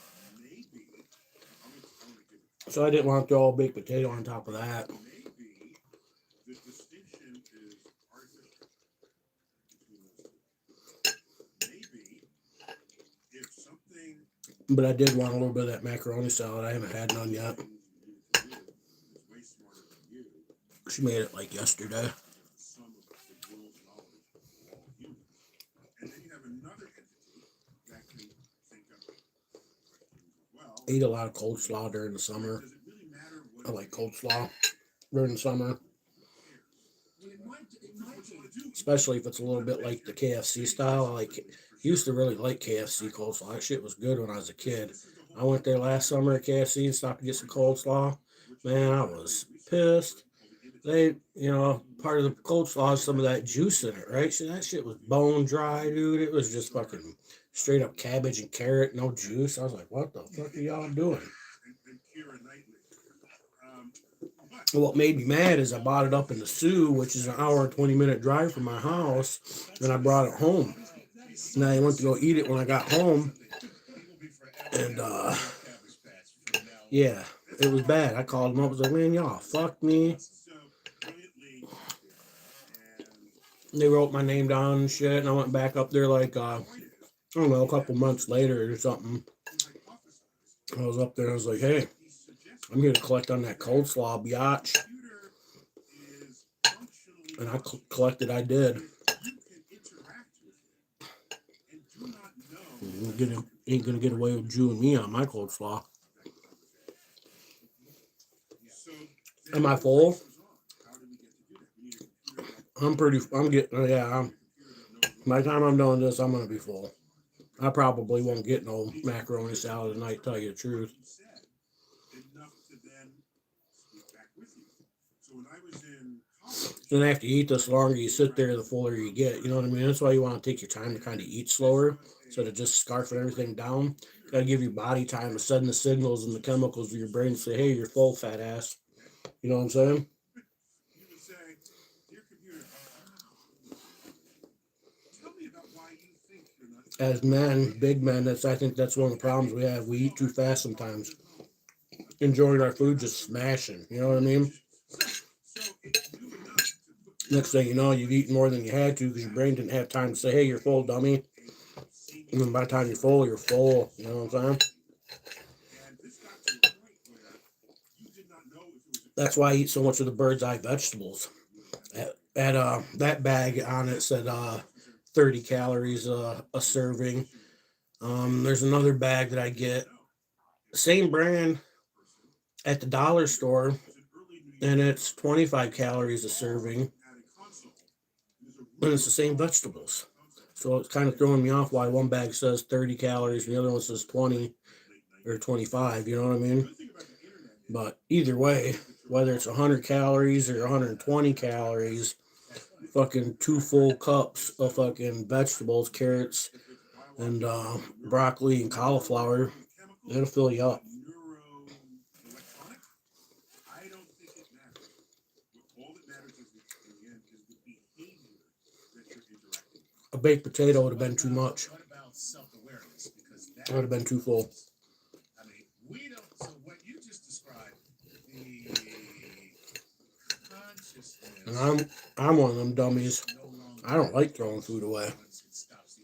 So I didn't want to throw a baked potato on top of that. Maybe the distinction is artificial between those two. Maybe if something But I did want a little bit of that macaroni salad. I haven't had none yet. is way smarter than you, She made it like yesterday. some of the world's knowledge of all humans. And then you have another entity that can think of questions as well. I eat a lot of coleslaw during the summer. Does it really matter what I like coleslaw during the summer, Well, it might be. especially if it's a little bit like the KFC style. Used to really like KFC coleslaw. That shit was good when I was a kid. I went there last summer at KFC and stopped to get some coleslaw. Man, I was pissed. Part of the coleslaw is some of that juice in it, right? So that shit was bone dry, dude. It was just fucking straight up cabbage and carrot, no juice. I was like, what the fuck are y'all doing? and Keira Knightley. What made me mad is I bought it up in the Sioux, which is an hour and 20-minute drive from my house, and I brought it home. And I went to go eat it when I got home, and yeah, it was bad. I called them up. I was like, man, y'all fucked me. So brilliantly, and They wrote my name down and shit, and I went back up there like, I don't know, a couple months later or something. I was up there and I was like, hey, I'm here to collect on that coleslaw, biatch. And I collected, I did. Ain't gonna get away with Jew and me on my coleslaw. Am I full? By the time I'm done this, I'm gonna be full. I probably won't get no macaroni salad tonight, tell you the truth. Then after you eat this, the longer you sit there, the fuller you get. You know what I mean? That's why you want to take your time to kind of eat slower, instead of just scarfing everything down. Got to give your body time to send the signals and the chemicals of your brain to say, hey, you're full, fat ass. You know what I'm saying? As men, big men, I think that's one of the problems we have. We eat too fast sometimes. Enjoying our food, just smashing. You know what I mean? Next thing you know, you've eaten more than you had to because your brain didn't have time to say, hey, you're full, dummy. And then by the time you're full, you're full. You know what I'm saying? That's why I eat so much of the bird's eye vegetables. That bag on it said 30 calories a serving. There's another bag that I get, same brand at the dollar store, and it's 25 calories a serving, and it's the same vegetables. So it's kind of throwing me off why one bag says 30 calories and the other one says 20 or 25, you know what I mean? But either way, whether it's 100 calories or 120 calories, fucking 2 full cups of fucking vegetables, carrots, and broccoli and cauliflower, it'll fill you up. A baked potato would have been too much. What about self-awareness? Because that It would have been too full. I mean, we don't. So what you just described, the consciousness. And I'm one of them dummies. No longer I don't like throwing food away. once it stops the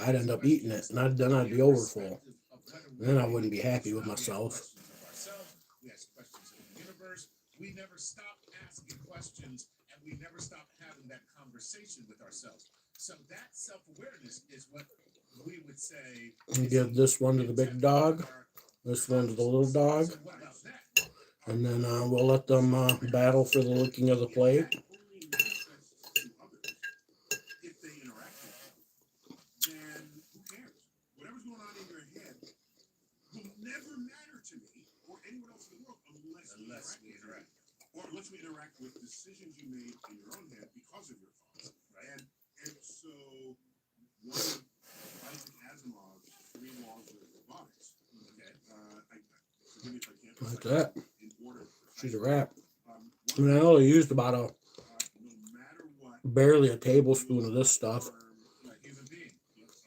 I'd end up eating it, and then I'd be overfull. Then I wouldn't be happy with myself. We ask questions of the universe. We never stop asking questions, and we never stop having that conversation with ourselves. So that self-awareness is what we would say. Give this one to the big dog, this one to the little dog, and then we'll let them battle for the licking of the plate. If they interact with you, then who cares? Whatever's going on in your head will never matter to me or anyone else in the world unless we interact. Or unless we interact with decisions you made in your own head because of your thoughts. Right? And so one of Isaac Asimov's 3 laws of robotics. Okay. Forgive me if I can't. Like that. In order. She's a wrap. I mean, I only used about no matter what, barely a tablespoon of this stuff.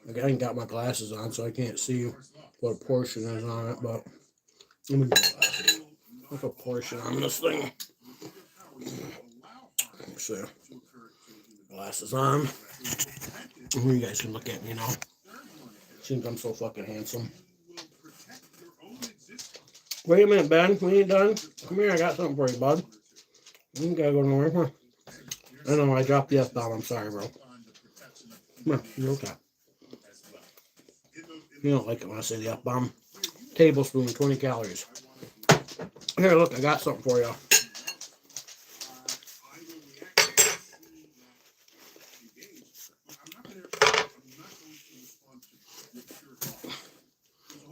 Like, I ain't got my glasses on, so I can't see what a portion is on it, but let me get glasses. What's a portion on this thing? Let's see. Glasses on. You guys can look at me now. Seems I'm so fucking handsome. Wait a minute, Ben. We ain't done. Come here, I got something for you, bud. You gotta go nowhere. Come on. I know I dropped the F-bomb. I'm sorry, bro. Come on, you're okay. You don't like it when I say the F-bomb. Tablespoon, 20 calories. Here, look, I got something for you.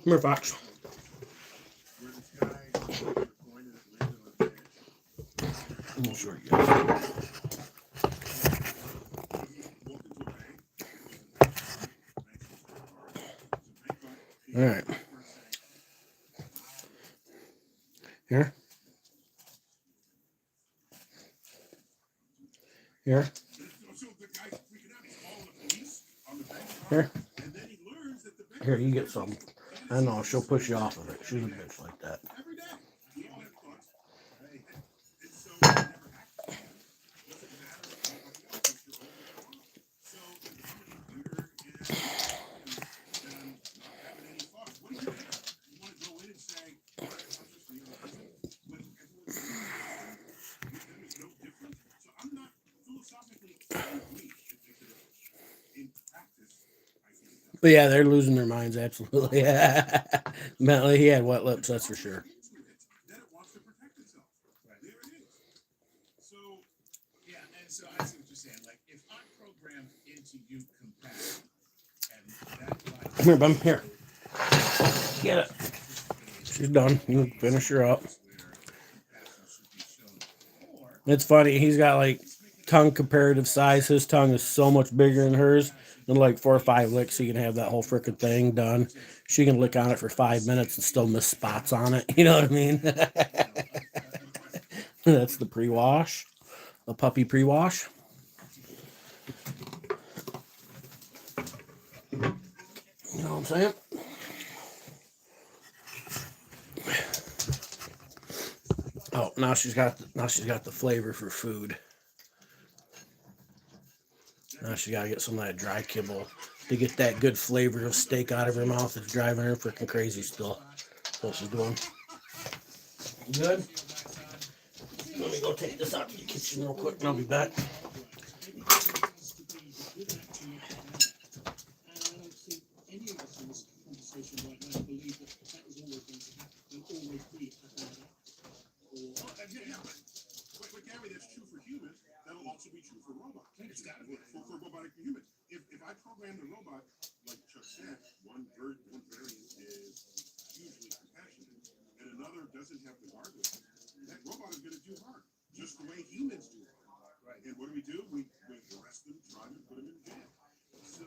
Come here, Fox. I'm sure you guys. All right. Here. Here. Here. Here, you get some. I know, she'll push you off of it. She's a bitch like that. But yeah, they're losing their minds, absolutely. Mentally, he had wet lips, that's for sure. So I see what you're saying. Like, if I programmed into you compassion, and that Come here, bum. Here. Get it. She's done. You can finish her up. It's funny. He's got like tongue comparative size. His tongue is so much bigger than hers. In like 4 or 5 licks, he can have that whole frickin' thing done. She can lick on it for 5 minutes and still miss spots on it. You know what I mean? That's the pre-wash. The puppy pre-wash. You know what I'm saying? Oh, now she's got the flavor for food. Now she gotta get some of that dry kibble to get that good flavor of steak out of her mouth. It's driving her freaking crazy still. That's what she's doing. Good? Let me go take this out to the kitchen real quick and I'll be back. For robotic humans. If I program the robot, like Chuck said, one variant is hugely compassionate, and another doesn't have the guardrails, that robot is going to do harm, just the way humans do harm. Right. And what do? We arrest them, try them, put them in jail. So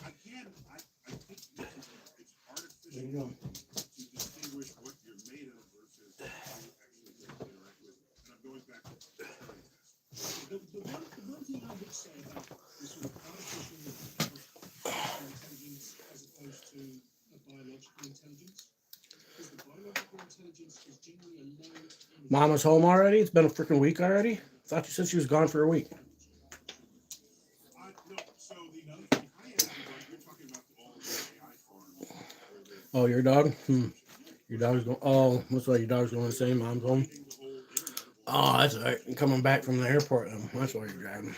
again, I think it's artificial to distinguish what you're made of versus how you actually interact with. And I'm going back to the Turing test. The one thing I would say about the sort of artificial intelligence as opposed to a biological intelligence is the biological intelligence is generally a low energy. Mama's home already? It's been a freaking week already? I thought you said she was gone for a week. No, so the high energy, you're talking Oh, your dog? Your dog's going. Oh, what's why your dog's going the same? Mom's home. Oh, that's all right. I'm coming back from the airport. That's why you're driving.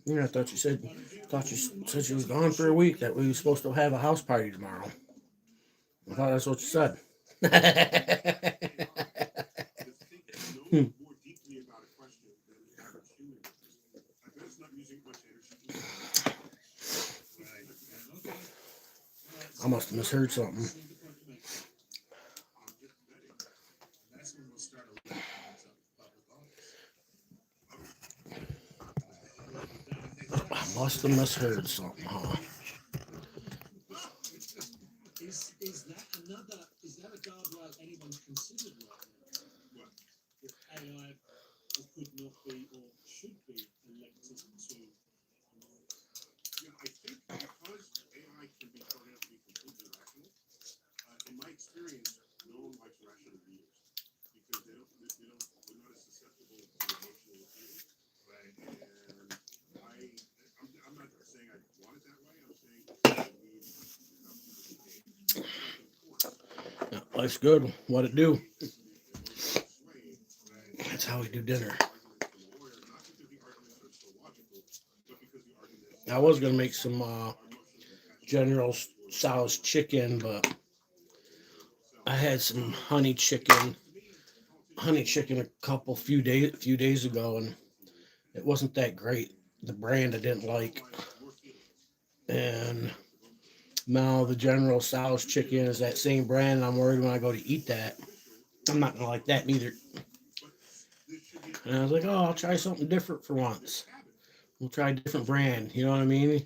Yeah, I thought you said she was gone for a week. That we were supposed to have a house party tomorrow. I thought that's what you said. More deeply about a question than the average human. I bet it's not using much energy. I must have misheard something. That's when we'll start electing public office. I must have misheard something, huh? Is that a guardrail anyone's considered right now? If AI could not be or should be elected to. Yeah, I think because AI can be turned out to be completely rational, in my experience, no one likes rational beings because they're not as susceptible to emotional appeal. Right. And I'm not saying I want it that way. I'm saying I need how people behave. Yeah, life's good. What it do? That's how we do dinner. I was gonna make some General Tso's chicken, but I had some honey chicken a few days ago, and it wasn't that great. The brand I didn't like, and now the General Tso's chicken is that same brand. And I'm worried when I go to eat that, I'm not gonna like that neither. And I was like, oh, I'll try something different for once. We'll try a different brand. You know what I mean?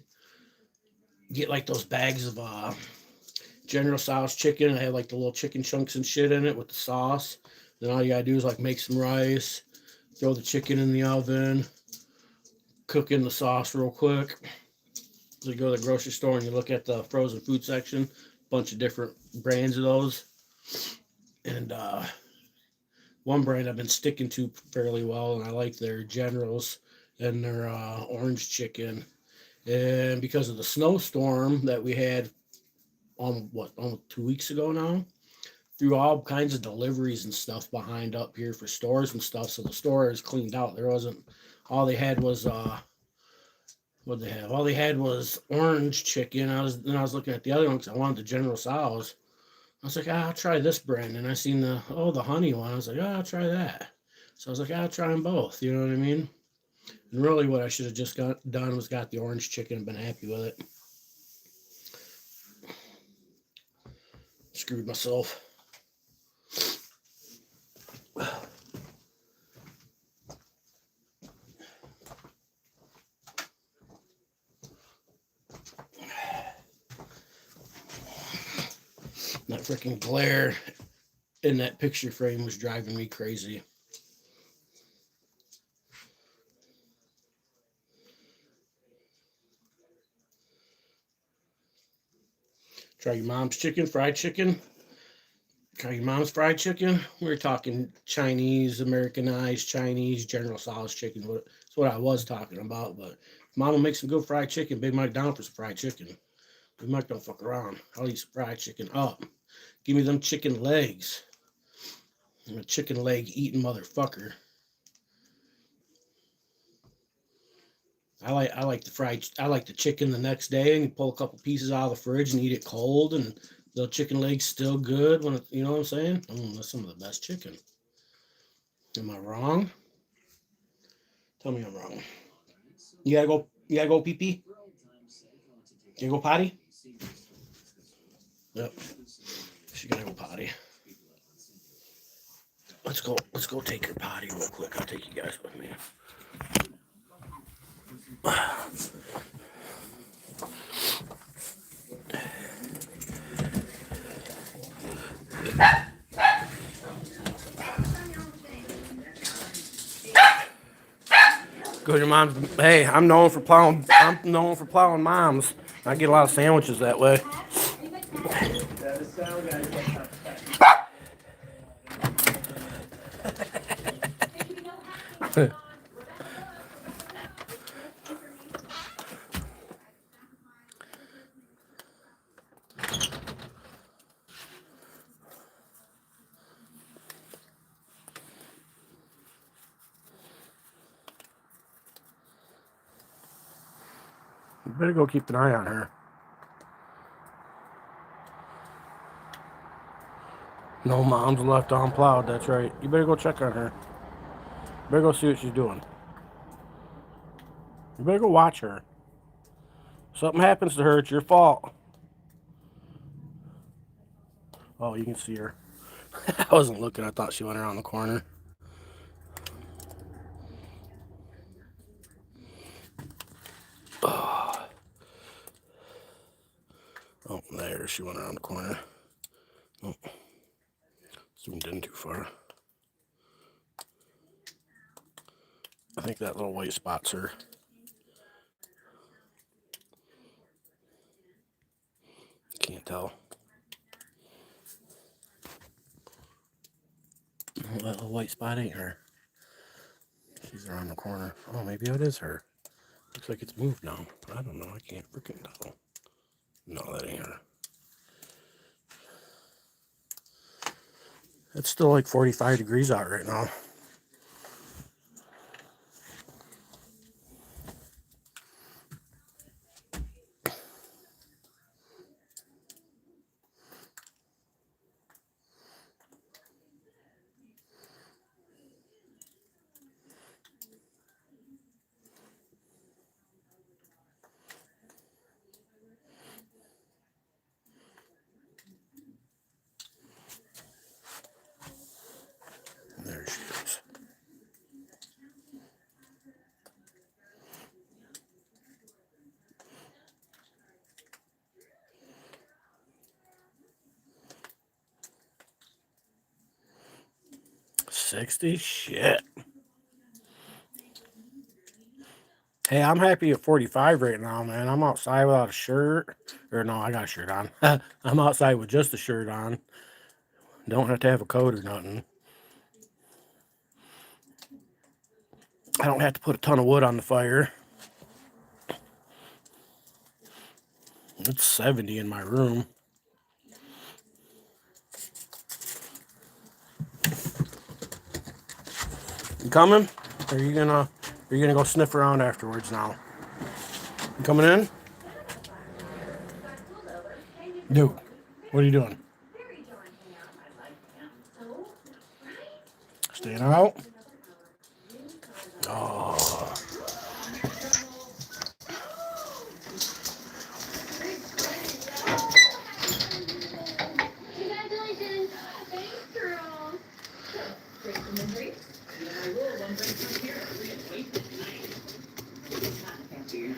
Get like those bags of General Tso's chicken. I have like the little chicken chunks and shit in it with the sauce. Then all you gotta do is like make some rice, throw the chicken in the oven, cook in the sauce real quick. So you go to the grocery store and you look at the frozen food section, bunch of different brands of those. And one brand I've been sticking to fairly well, and I like their Generals and their orange chicken. And because of the snowstorm that we had almost 2 weeks ago now, threw all kinds of deliveries and stuff behind up here for stores and stuff. So the store is cleaned out. There wasn't, all they had was what they have. All they had was orange chicken. I was looking at the other one because I wanted the General Tso's. I was like, I'll try this brand, and I seen the honey one. I was like, I'll try that. So I was like, I'll try them both. You know what I mean? And really, what I should have just done was got the orange chicken and been happy with it. Screwed myself. That freaking glare in that picture frame was driving me crazy. Try your mom's chicken, fried chicken. Try your mom's fried chicken. We're talking Chinese, Americanized Chinese, General Tso's chicken. That's what I was talking about. But mom will make some good fried chicken. BigMike down for some fried chicken. BigMike don't fuck around. I'll eat some fried chicken up. Give me them chicken legs. I'm a chicken leg eating motherfucker. I like the chicken the next day, and you pull a couple pieces out of the fridge and eat it cold, and the chicken leg's still good when you know what I'm saying? That's some of the best chicken. Am I wrong? Tell me I'm wrong. You gotta go pee pee? You gotta go potty? Yep. She gotta go potty. Let's go take her potty real quick. I'll take you guys with me. Go to your mom's. Hey, I'm known for plowing moms. I get a lot of sandwiches that way. You better go keep an eye on her. No mom's left unplowed, that's right. You better go check on her. You better go see what she's doing. You better go watch her. Something happens to her, it's your fault. Oh, you can see her. I wasn't looking, I thought she went around the corner. Oh, there, she went around the corner. Oh, zoomed in too far. I think that little white spot's her. Can't tell. Oh, that little white spot ain't her. She's around the corner. Oh, maybe it is her. Looks like it's moved now. I don't know. I can't freaking tell. No, that ain't her. It's still like 45 degrees out right now. There she is. $60? Shit. Hey, I'm happy at 45 right now, man. I'm outside without a shirt. Or no, I got a shirt on. I'm outside with just a shirt on. Don't have to have a coat or nothing. I don't have to put a ton of wood on the fire. It's 70 in my room. You coming? Or are you gonna go sniff around afterwards now? You coming in? Dude, what are you doing? Staying out? Oh. Congratulations. Thanks, girl. Great imagery. And I will one break from here. We had wasted tonight. Thank you.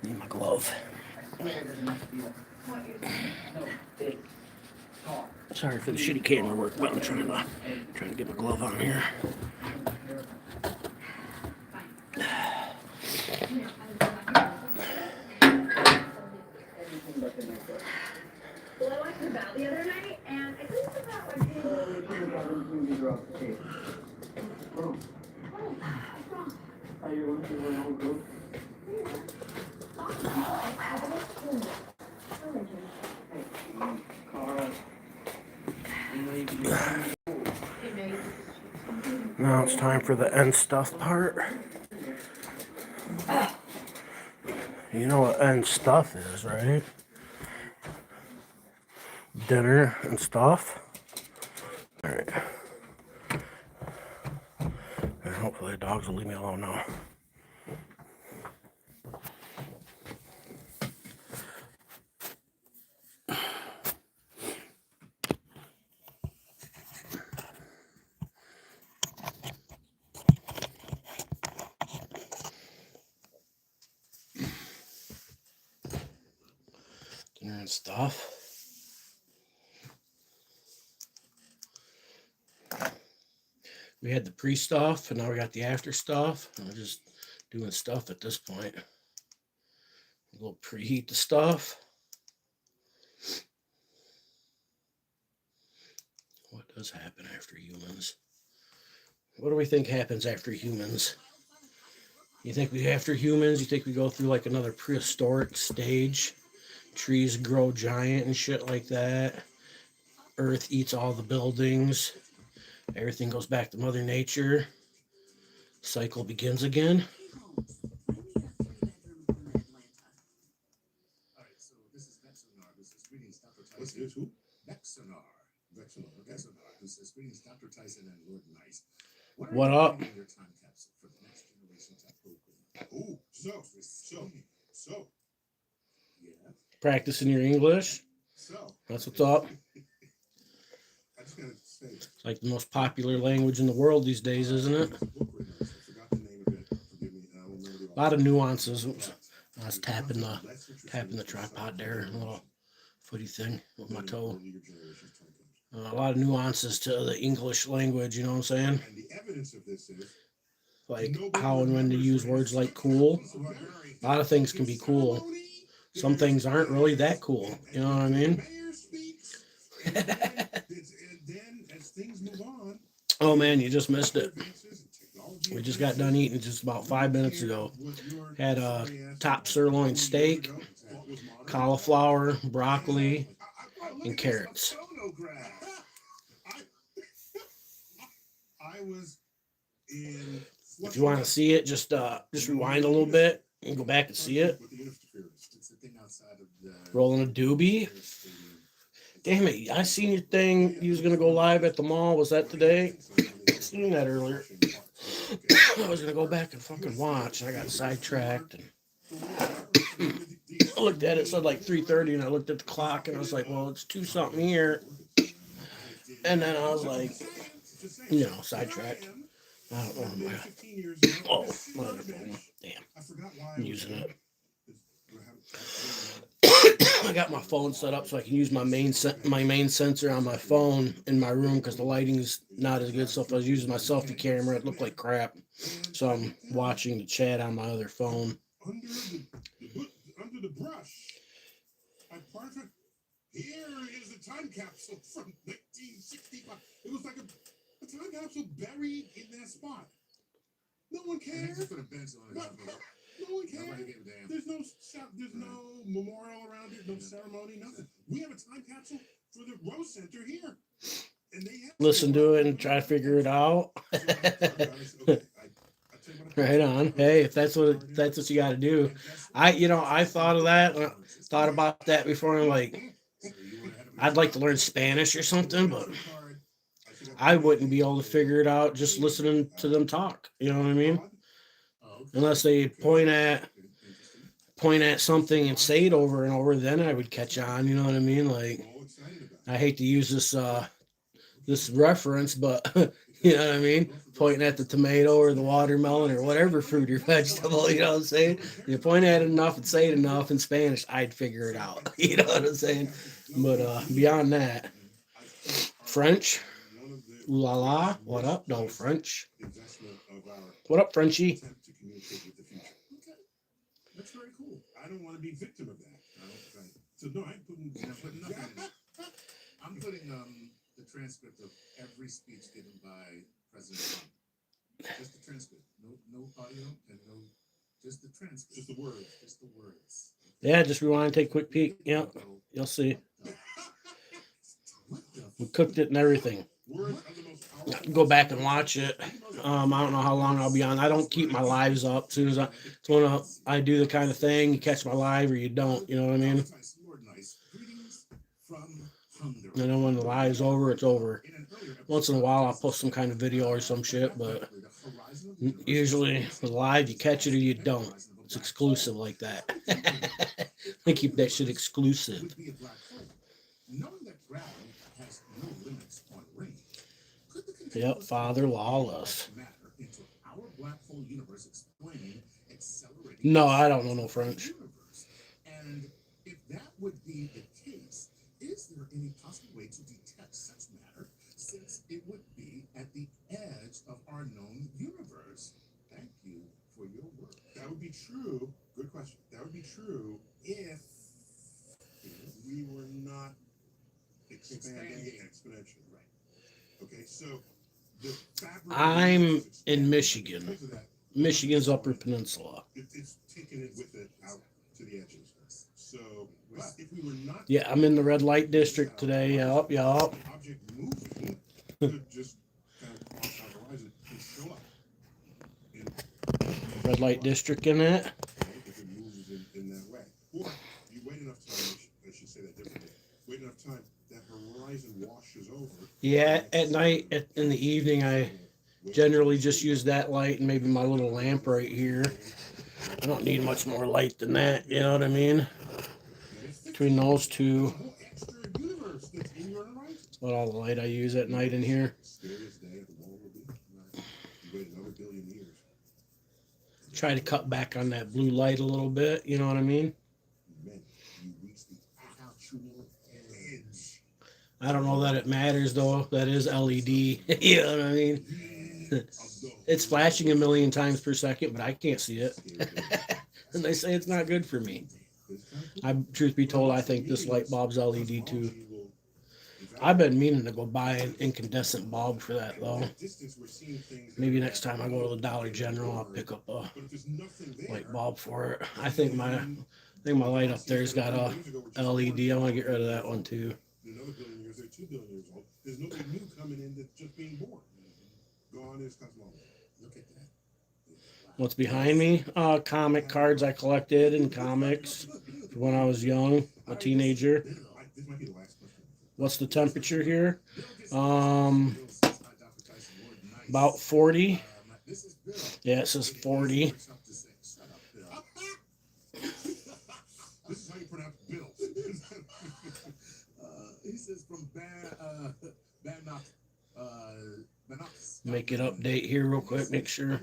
Need my glove. Sorry for the shitty camera work, but I'm trying to get my glove on here. Well, I watched the Bow the other night, and I couldn't figure out why people Now it's time for the end stuff part. You know what end stuff is, right? Dinner and stuff. Alright. And hopefully the dogs will leave me alone now. Dinner and stuff. We had the pre-stuff, and now we got the after stuff. I'm just doing stuff at this point. A little preheat the stuff. What does happen after humans? What do we think happens after humans? You think after humans, you think we go through like another prehistoric stage? trees grow giant and shit like that. Earth eats all the buildings. Everything goes back to Mother Nature. Cycle begins again. All right, so this is Vexonar. This is greetings, Dr. Tyson. Who? Vexonar. Vexonar. This is greetings, Dr. Tyson and Lord Nice. What up? Your time capsule for the next generation to open. Oh, so. Yeah. Practicing your English. So. That's what's up. I just gotta say. It's like the most popular language in the world these days, isn't it? I forgot the name of it. Forgive me. I will remember A lot of nuances. Oops. I was tapping the tripod there, a little footy thing with my toe. A lot of nuances to the English language, you know what I'm saying? And the evidence of this is Like how and when to use words like cool. A lot of things can be cool. Some things aren't really that cool. You know what I mean? Then as things move on, Oh man, you just missed it. We just got done eating just about 5 minutes ago. Had a top sirloin steak, cauliflower, broccoli, and carrots. I was in. If you want to see it, just rewind a little bit and go back and see it. Rolling a doobie. Damn it! I seen your thing. You was gonna go live at the mall. Was that today? I seen that earlier. I was gonna go back and fucking watch. I got sidetracked. And I looked at it. It said like 3:30, and I looked at the clock, and I was like, "Well, it's 2 something here." And then I was like, sidetracked. I don't know. Oh, motherfucker. Damn. I'm using it. I got my phone set up so I can use my main sensor on my phone in my room because the lighting is not as good. So if I was using my selfie camera, it looked like crap. So I'm watching the chat on my other phone. Under the brush. Here is the time capsule from 1965. It was like a time capsule buried in that spot. No one cares. No one cares. There's no memorial around it, no ceremony, nothing. We have a time capsule for the Rose Center here. And they have Listen to it and try to figure it out. Right on. Hey, if that's what you got to do. I thought of that. Thought about that before. I'm like, I'd like to learn Spanish or something, but I wouldn't be able to figure it out just listening to them talk. You know what I mean? Unless they point at something and say it over and over, then I would catch on. You know what I mean? Like, I hate to use this reference, but you know what I mean? Pointing at the tomato or the watermelon or whatever fruit or vegetable, you know what I'm saying? You point at it enough and say it enough in Spanish, I'd figure it out. You know what I'm saying? But beyond that, French, ooh la la, what up? No, French. What up, Frenchie? That's very cool. I don't want to be victim of that. So no, I'm putting nothing in it. I'm putting the transcript of every speech given by President Trump. Just the transcript. No audio and no, just the transcript. Just the words. Just the words. Yeah, just rewind and take a quick peek. Yep, you'll see. We cooked it and everything. Go back and watch it. I don't know how long I'll be on. I don't keep my lives up. As soon as I do the kind of thing, you catch my live or you don't. You know what I mean? And then when the live's over, it's over. Once in a while, I'll post some kind of video or some shit, but usually the live, you catch it or you don't. It's exclusive like that. I keep that shit exclusive. Yep, Father Lawless. No, I don't know no French. And if that would be the case, is there any possible way to detect such matter, since it would be at the edge of our known universe? Thank you for your work. That would be true. Good question. That would be true if we were not expanding exponentially. Right. Okay, so the fabric. I'm in Michigan. Michigan's Upper Peninsula. It's taking it with it out to the edges. So But if we were not Yeah, I'm in the red light district today. Yup. the object moving could just kind of cross our horizon and show up. Red light district in it. If it moves in that way. Or you wait enough time, I should say that differently. Wait enough time, that horizon washes over. Yeah, at night, in the evening, I generally just use that light and maybe my little lamp right here. I don't need much more light than that, you know what I mean? Between those two, A whole extra universe that's in your horizon. that's about all the light I use at night in here. Scariest day of the world will be. You wait another billion years. Try to cut back on that blue light a little bit, you know what I mean? Man, you reach the actual edge. I don't know that it matters though. That is LED, you know what I mean? It's flashing a million times per second, but I can't see it. And they say it's not good for me. Truth be told, I think this light bulb's LED too. I've been meaning to go buy an incandescent bulb for that though. Maybe next time I go to the Dollar General, I'll pick up a light bulb for it. I think my light up there's got a LED. I want to get rid of that one too. In another billion years, they're 2 billion years old. There's nobody new coming in that's just being born. Gone is cosmology. Look at that. What's behind me? Comic cards I collected and comics when I was young, a teenager. This might be the last question. What's the temperature here? About 40. Yeah, it says 40. This is how you pronounce bills. He says from Bannock. Make it update here real quick. Make sure.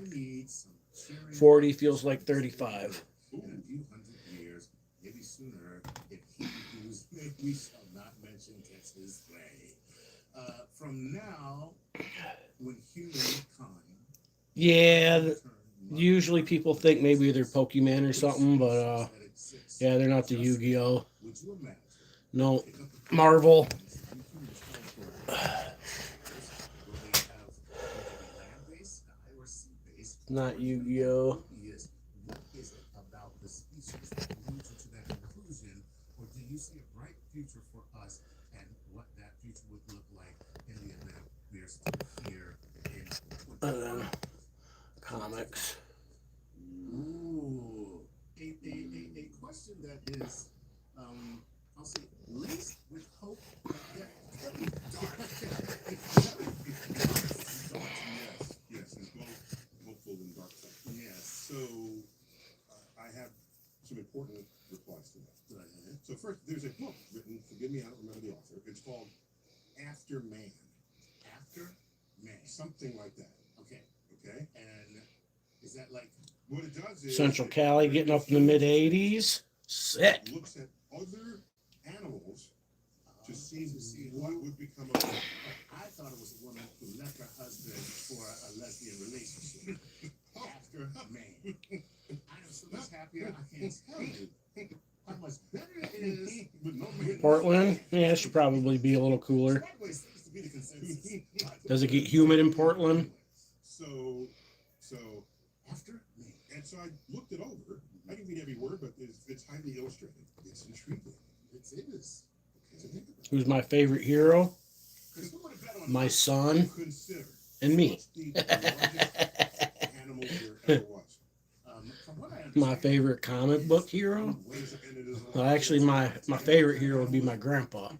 40 feels like 35. In a few hundred years, maybe sooner, if Hebrews, we shall not mention Texas Ray. From now, when humankind. Yeah, usually people think maybe they're Pokemon or something, but yeah, they're not the Yu-Gi-Oh. No, Marvel. Not Yu-Gi-Oh. What is it about the species that leads you to that conclusion, or do you see a bright future for us and what that future would look like in the event we are still here in Comics. Ooh, a question that is, I'll say, laced with hope, but yet very dark. Yes, it's both hopeful and dark side. Yes. So I have some important replies to that. So first, there's a book written. Forgive me, I don't remember the author. It's called After Man. After Man, something like that. Okay. Okay. And is that like what it does? Is Central Cali getting up in the mid 80s. Sick. Looks at other animals to see what would become of them. I thought it was a woman who left her husband for a lesbian relationship. After Man. I am so much happier. I can't tell you how much better it is with no man. Portland? Yeah, it should probably be a little cooler. Sideways seems to be the consensus. Does it get humid in Portland? So after Man. And so I looked it over. I can read every word, but it's highly illustrated. It's intriguing. It is. Okay. Who's my favorite hero? My son and me. My favorite comic book hero? Well, actually, my favorite hero would be my grandpa,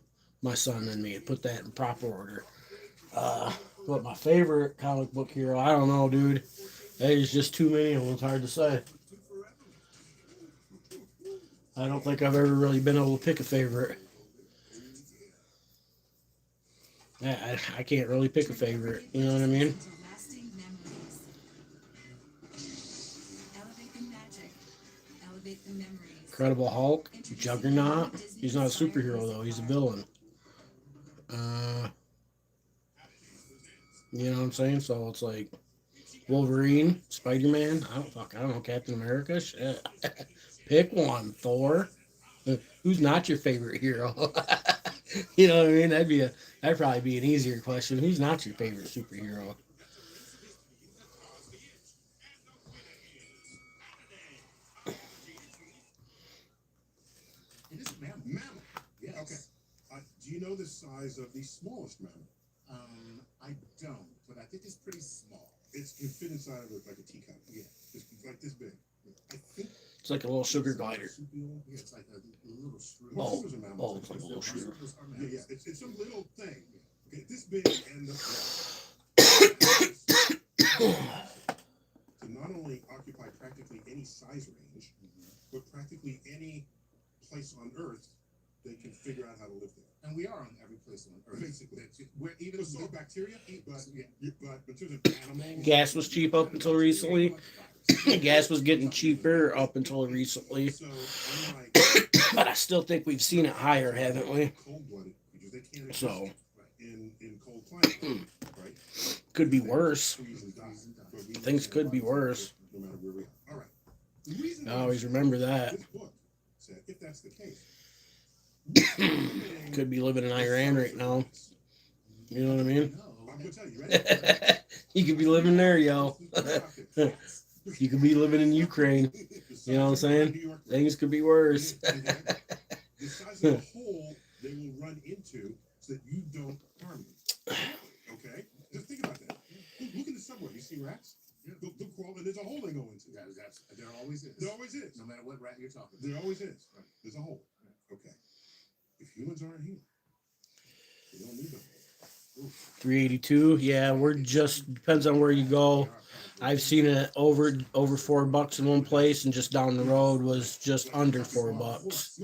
my son, and me. Put that in proper order. But my favorite comic book hero, I don't know, dude. There's just too many of them. It's hard to say. I don't think I've ever really been able to pick a favorite. I can't really pick a favorite. You know what I mean? Incredible Hulk, Juggernaut. He's not a superhero though. He's a villain. You know what I'm saying? So it's like Wolverine, Spider-Man. I don't know. Captain America. Shit. Pick one. Thor. Who's not your favorite hero? You know what I mean? That'd probably be an easier question. Who's not your favorite superhero? you know the size of the smallest mammal? I don't, but I think it's pretty small. It can fit inside of like a teacup. Yeah, it's like this big. I think It's like a little sugar glider. Yeah, it's like a little shrew. Oh, marsupials are mammals. oh, it's like a little shrew. Marsupials are Yeah, mammals. it's some little thing. Okay, this big and to not only occupy practically any size range, but practically any place on Earth, they can figure out how to live there. And we are on every place on Earth. Basically, We're even because so the bacteria eat, but Yeah. but in terms of animals, Gas was cheap up until recently. Gas was getting cheaper up until recently. So unlike But I still think we've seen it higher, haven't we? cold-blooded creatures, they can't exist So, in cold climates, right? could be worse. Freeze and die. But we Things could be worse. no matter where we are. All right. The reason I always remember that. this book said, if that's the case, Could be living in Iran right now. You know what I mean? I'm gonna tell you, ready? You could be living there, yo. You could be living in Ukraine. You know what I'm saying? Things could be worse. The size of the hole they will run into so that you don't harm them. Okay? Just think about that. Look at the subway. You see rats? They'll crawl and there's a hole they go into. There always is. There always is. No matter what rat you're talking There about. always is. There's a hole. Okay. If humans aren't here, they don't need the hole. 382. Yeah, we're just depends on where you go. I've seen it over $4 in one place, and just down the road was just under $4.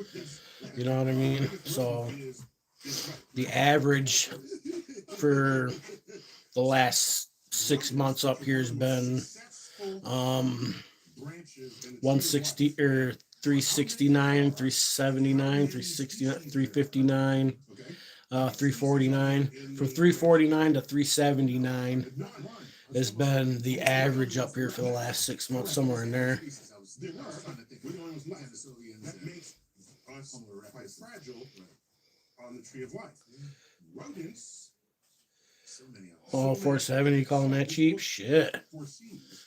You know what I mean? So the average for the last 6 months up here has been 160 or 369, 379, 369, 359, 349. From 349 to 379 has been the average up here for the last 6 months, somewhere in there. That makes us quite fragile on the tree of life. Rodents, So many of them. Oh, 470, you calling that cheap? Shit. foresees.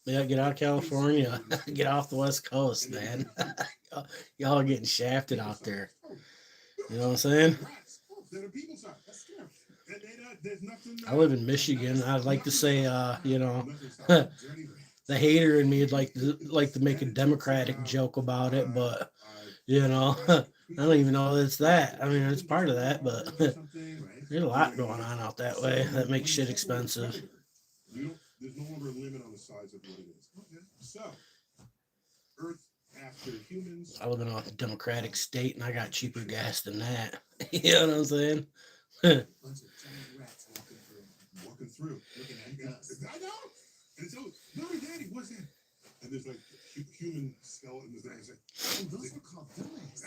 Yeah, get out of California. Get off the West Coast, man. Y'all are getting shafted out there. You know what I'm saying? Rats that are people size. That's scary. And there's nothing. I live in Michigan. I'd like to say, you know, Nothing stops dirty rats. the hater in me would like to make a Democratic joke about it, but you know, I don't even know that it's that. I mean, it's part of that, but there's a lot going on out that way that makes shit expensive. There's no longer a limit on the size of what it is. Okay. So, Earth after humans. I live in a Democratic state, and I got cheaper gas than that. You know what I'm saying? Bunch of giant rats Walking through. looking at us. I know. And so, Mommy, Daddy, what's that? And there's like human skeletons there. It's like, Oh, those were called dummies.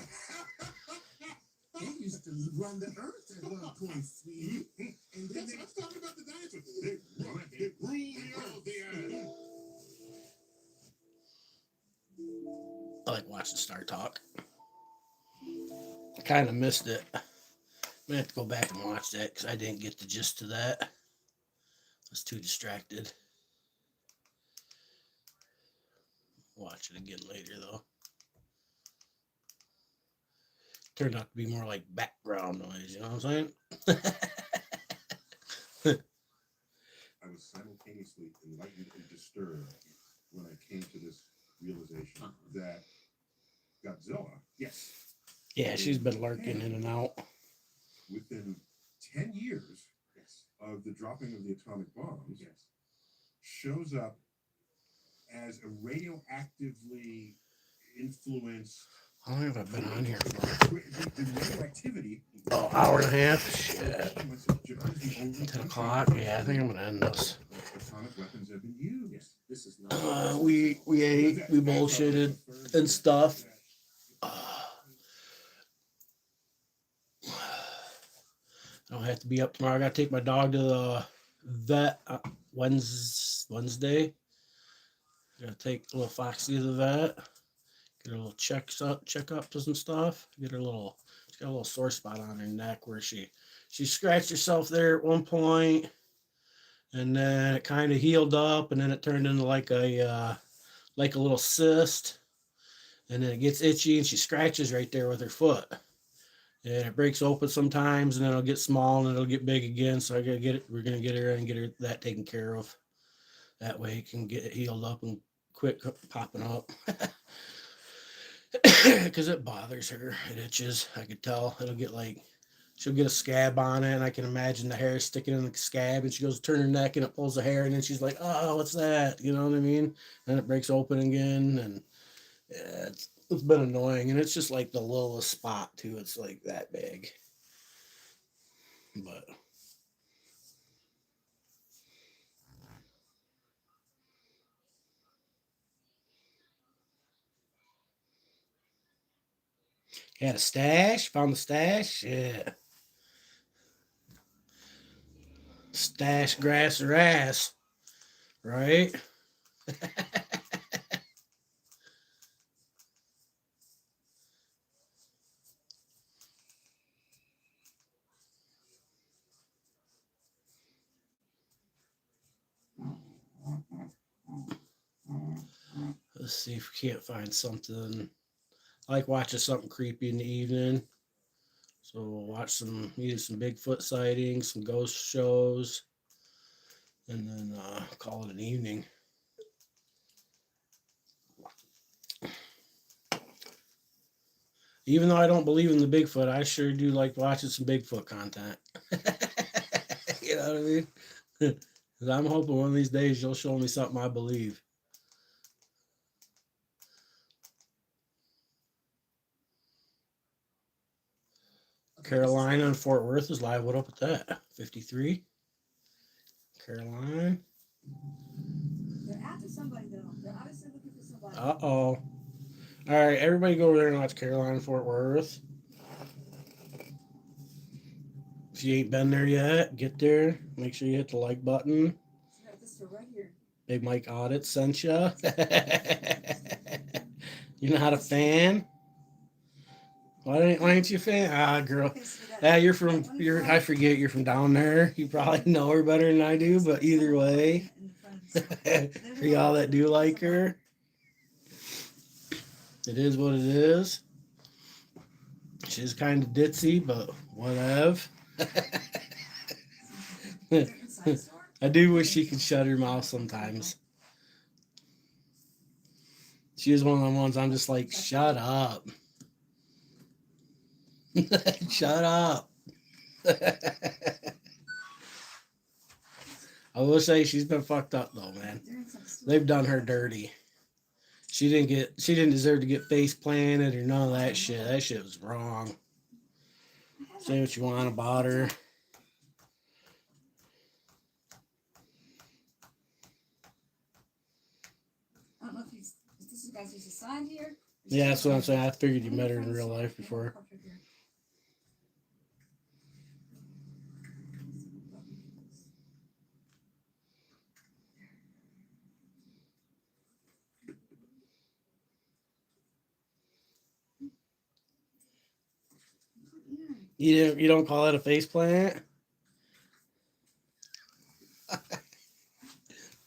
They used to run the earth at one point, sweetie. And then I'm talking about the dinosaurs. They rule the earth. I like watching Star Talk. I kind of missed it. I'm gonna have to go back and watch that because I didn't get the gist of that. I was too distracted. Watch it again later though. Turned out to be more like background noise, you know what I'm saying? I was simultaneously enlightened and disturbed when I came to this realization that Godzilla, yes, Yeah, she's been lurking in and out. within 10 years of the dropping of the atomic bombs, shows up as a radioactively influenced. How long have I been on here for? The radioactivity. Oh, hour and a half? Shit. 10 10 o'clock? Yeah, I think I'm gonna end this. Atomic weapons have been used. this is not. We ate, we bullshitted and stuff. I don't have to be up tomorrow. I gotta take my dog to the vet Wednesday. Gotta take little Foxy to the vet. Get her little checkups and stuff. Get her little, she's got a little sore spot on her neck where she scratched herself there at one point, and then it kind of healed up, and then it turned into like a little cyst, and then it gets itchy, and she scratches right there with her foot. and it breaks open sometimes, and then it'll get small and it'll get big again. So I gotta get it. We're gonna get her and get her that taken care of. That way it can get it healed up and quit popping up. Because it bothers her. It itches. I could tell. It'll get like, she'll get a scab on it, and I can imagine the hair sticking in the scab, and she goes to turn her neck, and it pulls the hair, and then she's like, oh, what's that? You know what I mean? And it breaks open again, and yeah, it's been annoying, and it's just like the littlest spot, too. It's like that big. But had a stash, found the stash, yeah. Stash grass or ass, right? Let's see if we can't find something. I like watching something creepy in the evening. So we'll watch either some Bigfoot sightings, some ghost shows, and then call it an evening. Even though I don't believe in the Bigfoot, I sure do like watching some Bigfoot content. You know what I mean? Because I'm hoping one of these days you'll show me something I believe. Carolina and Fort Worth is live. What up with that? 53. Caroline. They're after somebody though. They're obviously looking for somebody. Uh-oh. All right, everybody go over there and watch Carolina and Fort Worth. If you ain't been there yet, get there. Make sure you hit the like button. This right here. BigMike Audit sent you. You're not a fan? Why ain't you a fan? Ah, girl. Yeah, I forget you're from down there. You probably know her better than I do, but either way. For y'all that do like her, it is what it is. She's kind of ditzy, but whatever. I do wish she could shut her mouth sometimes. She is one of the ones I'm just like, shut up. Shut up. I will say she's been fucked up though, man. They've done her dirty. She didn't deserve to get face planted or none of that shit. That shit was wrong. Say what you want about her. I don't know if this you guys just assigned here. Yeah, that's what I'm saying. I figured you met her in real life before. You don't call that a face plant?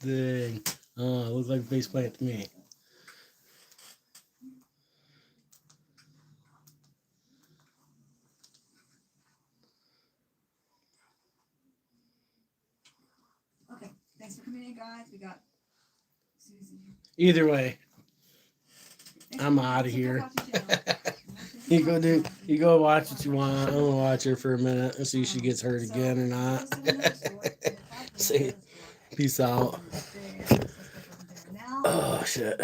Dang. It looks like a face plant to me. Okay, thanks for coming in, guys. We got Susie. Either way, I'm out of here. You go watch what you want. I'm gonna watch her for a minute and see if she gets hurt again or not. See, peace out. Oh shit.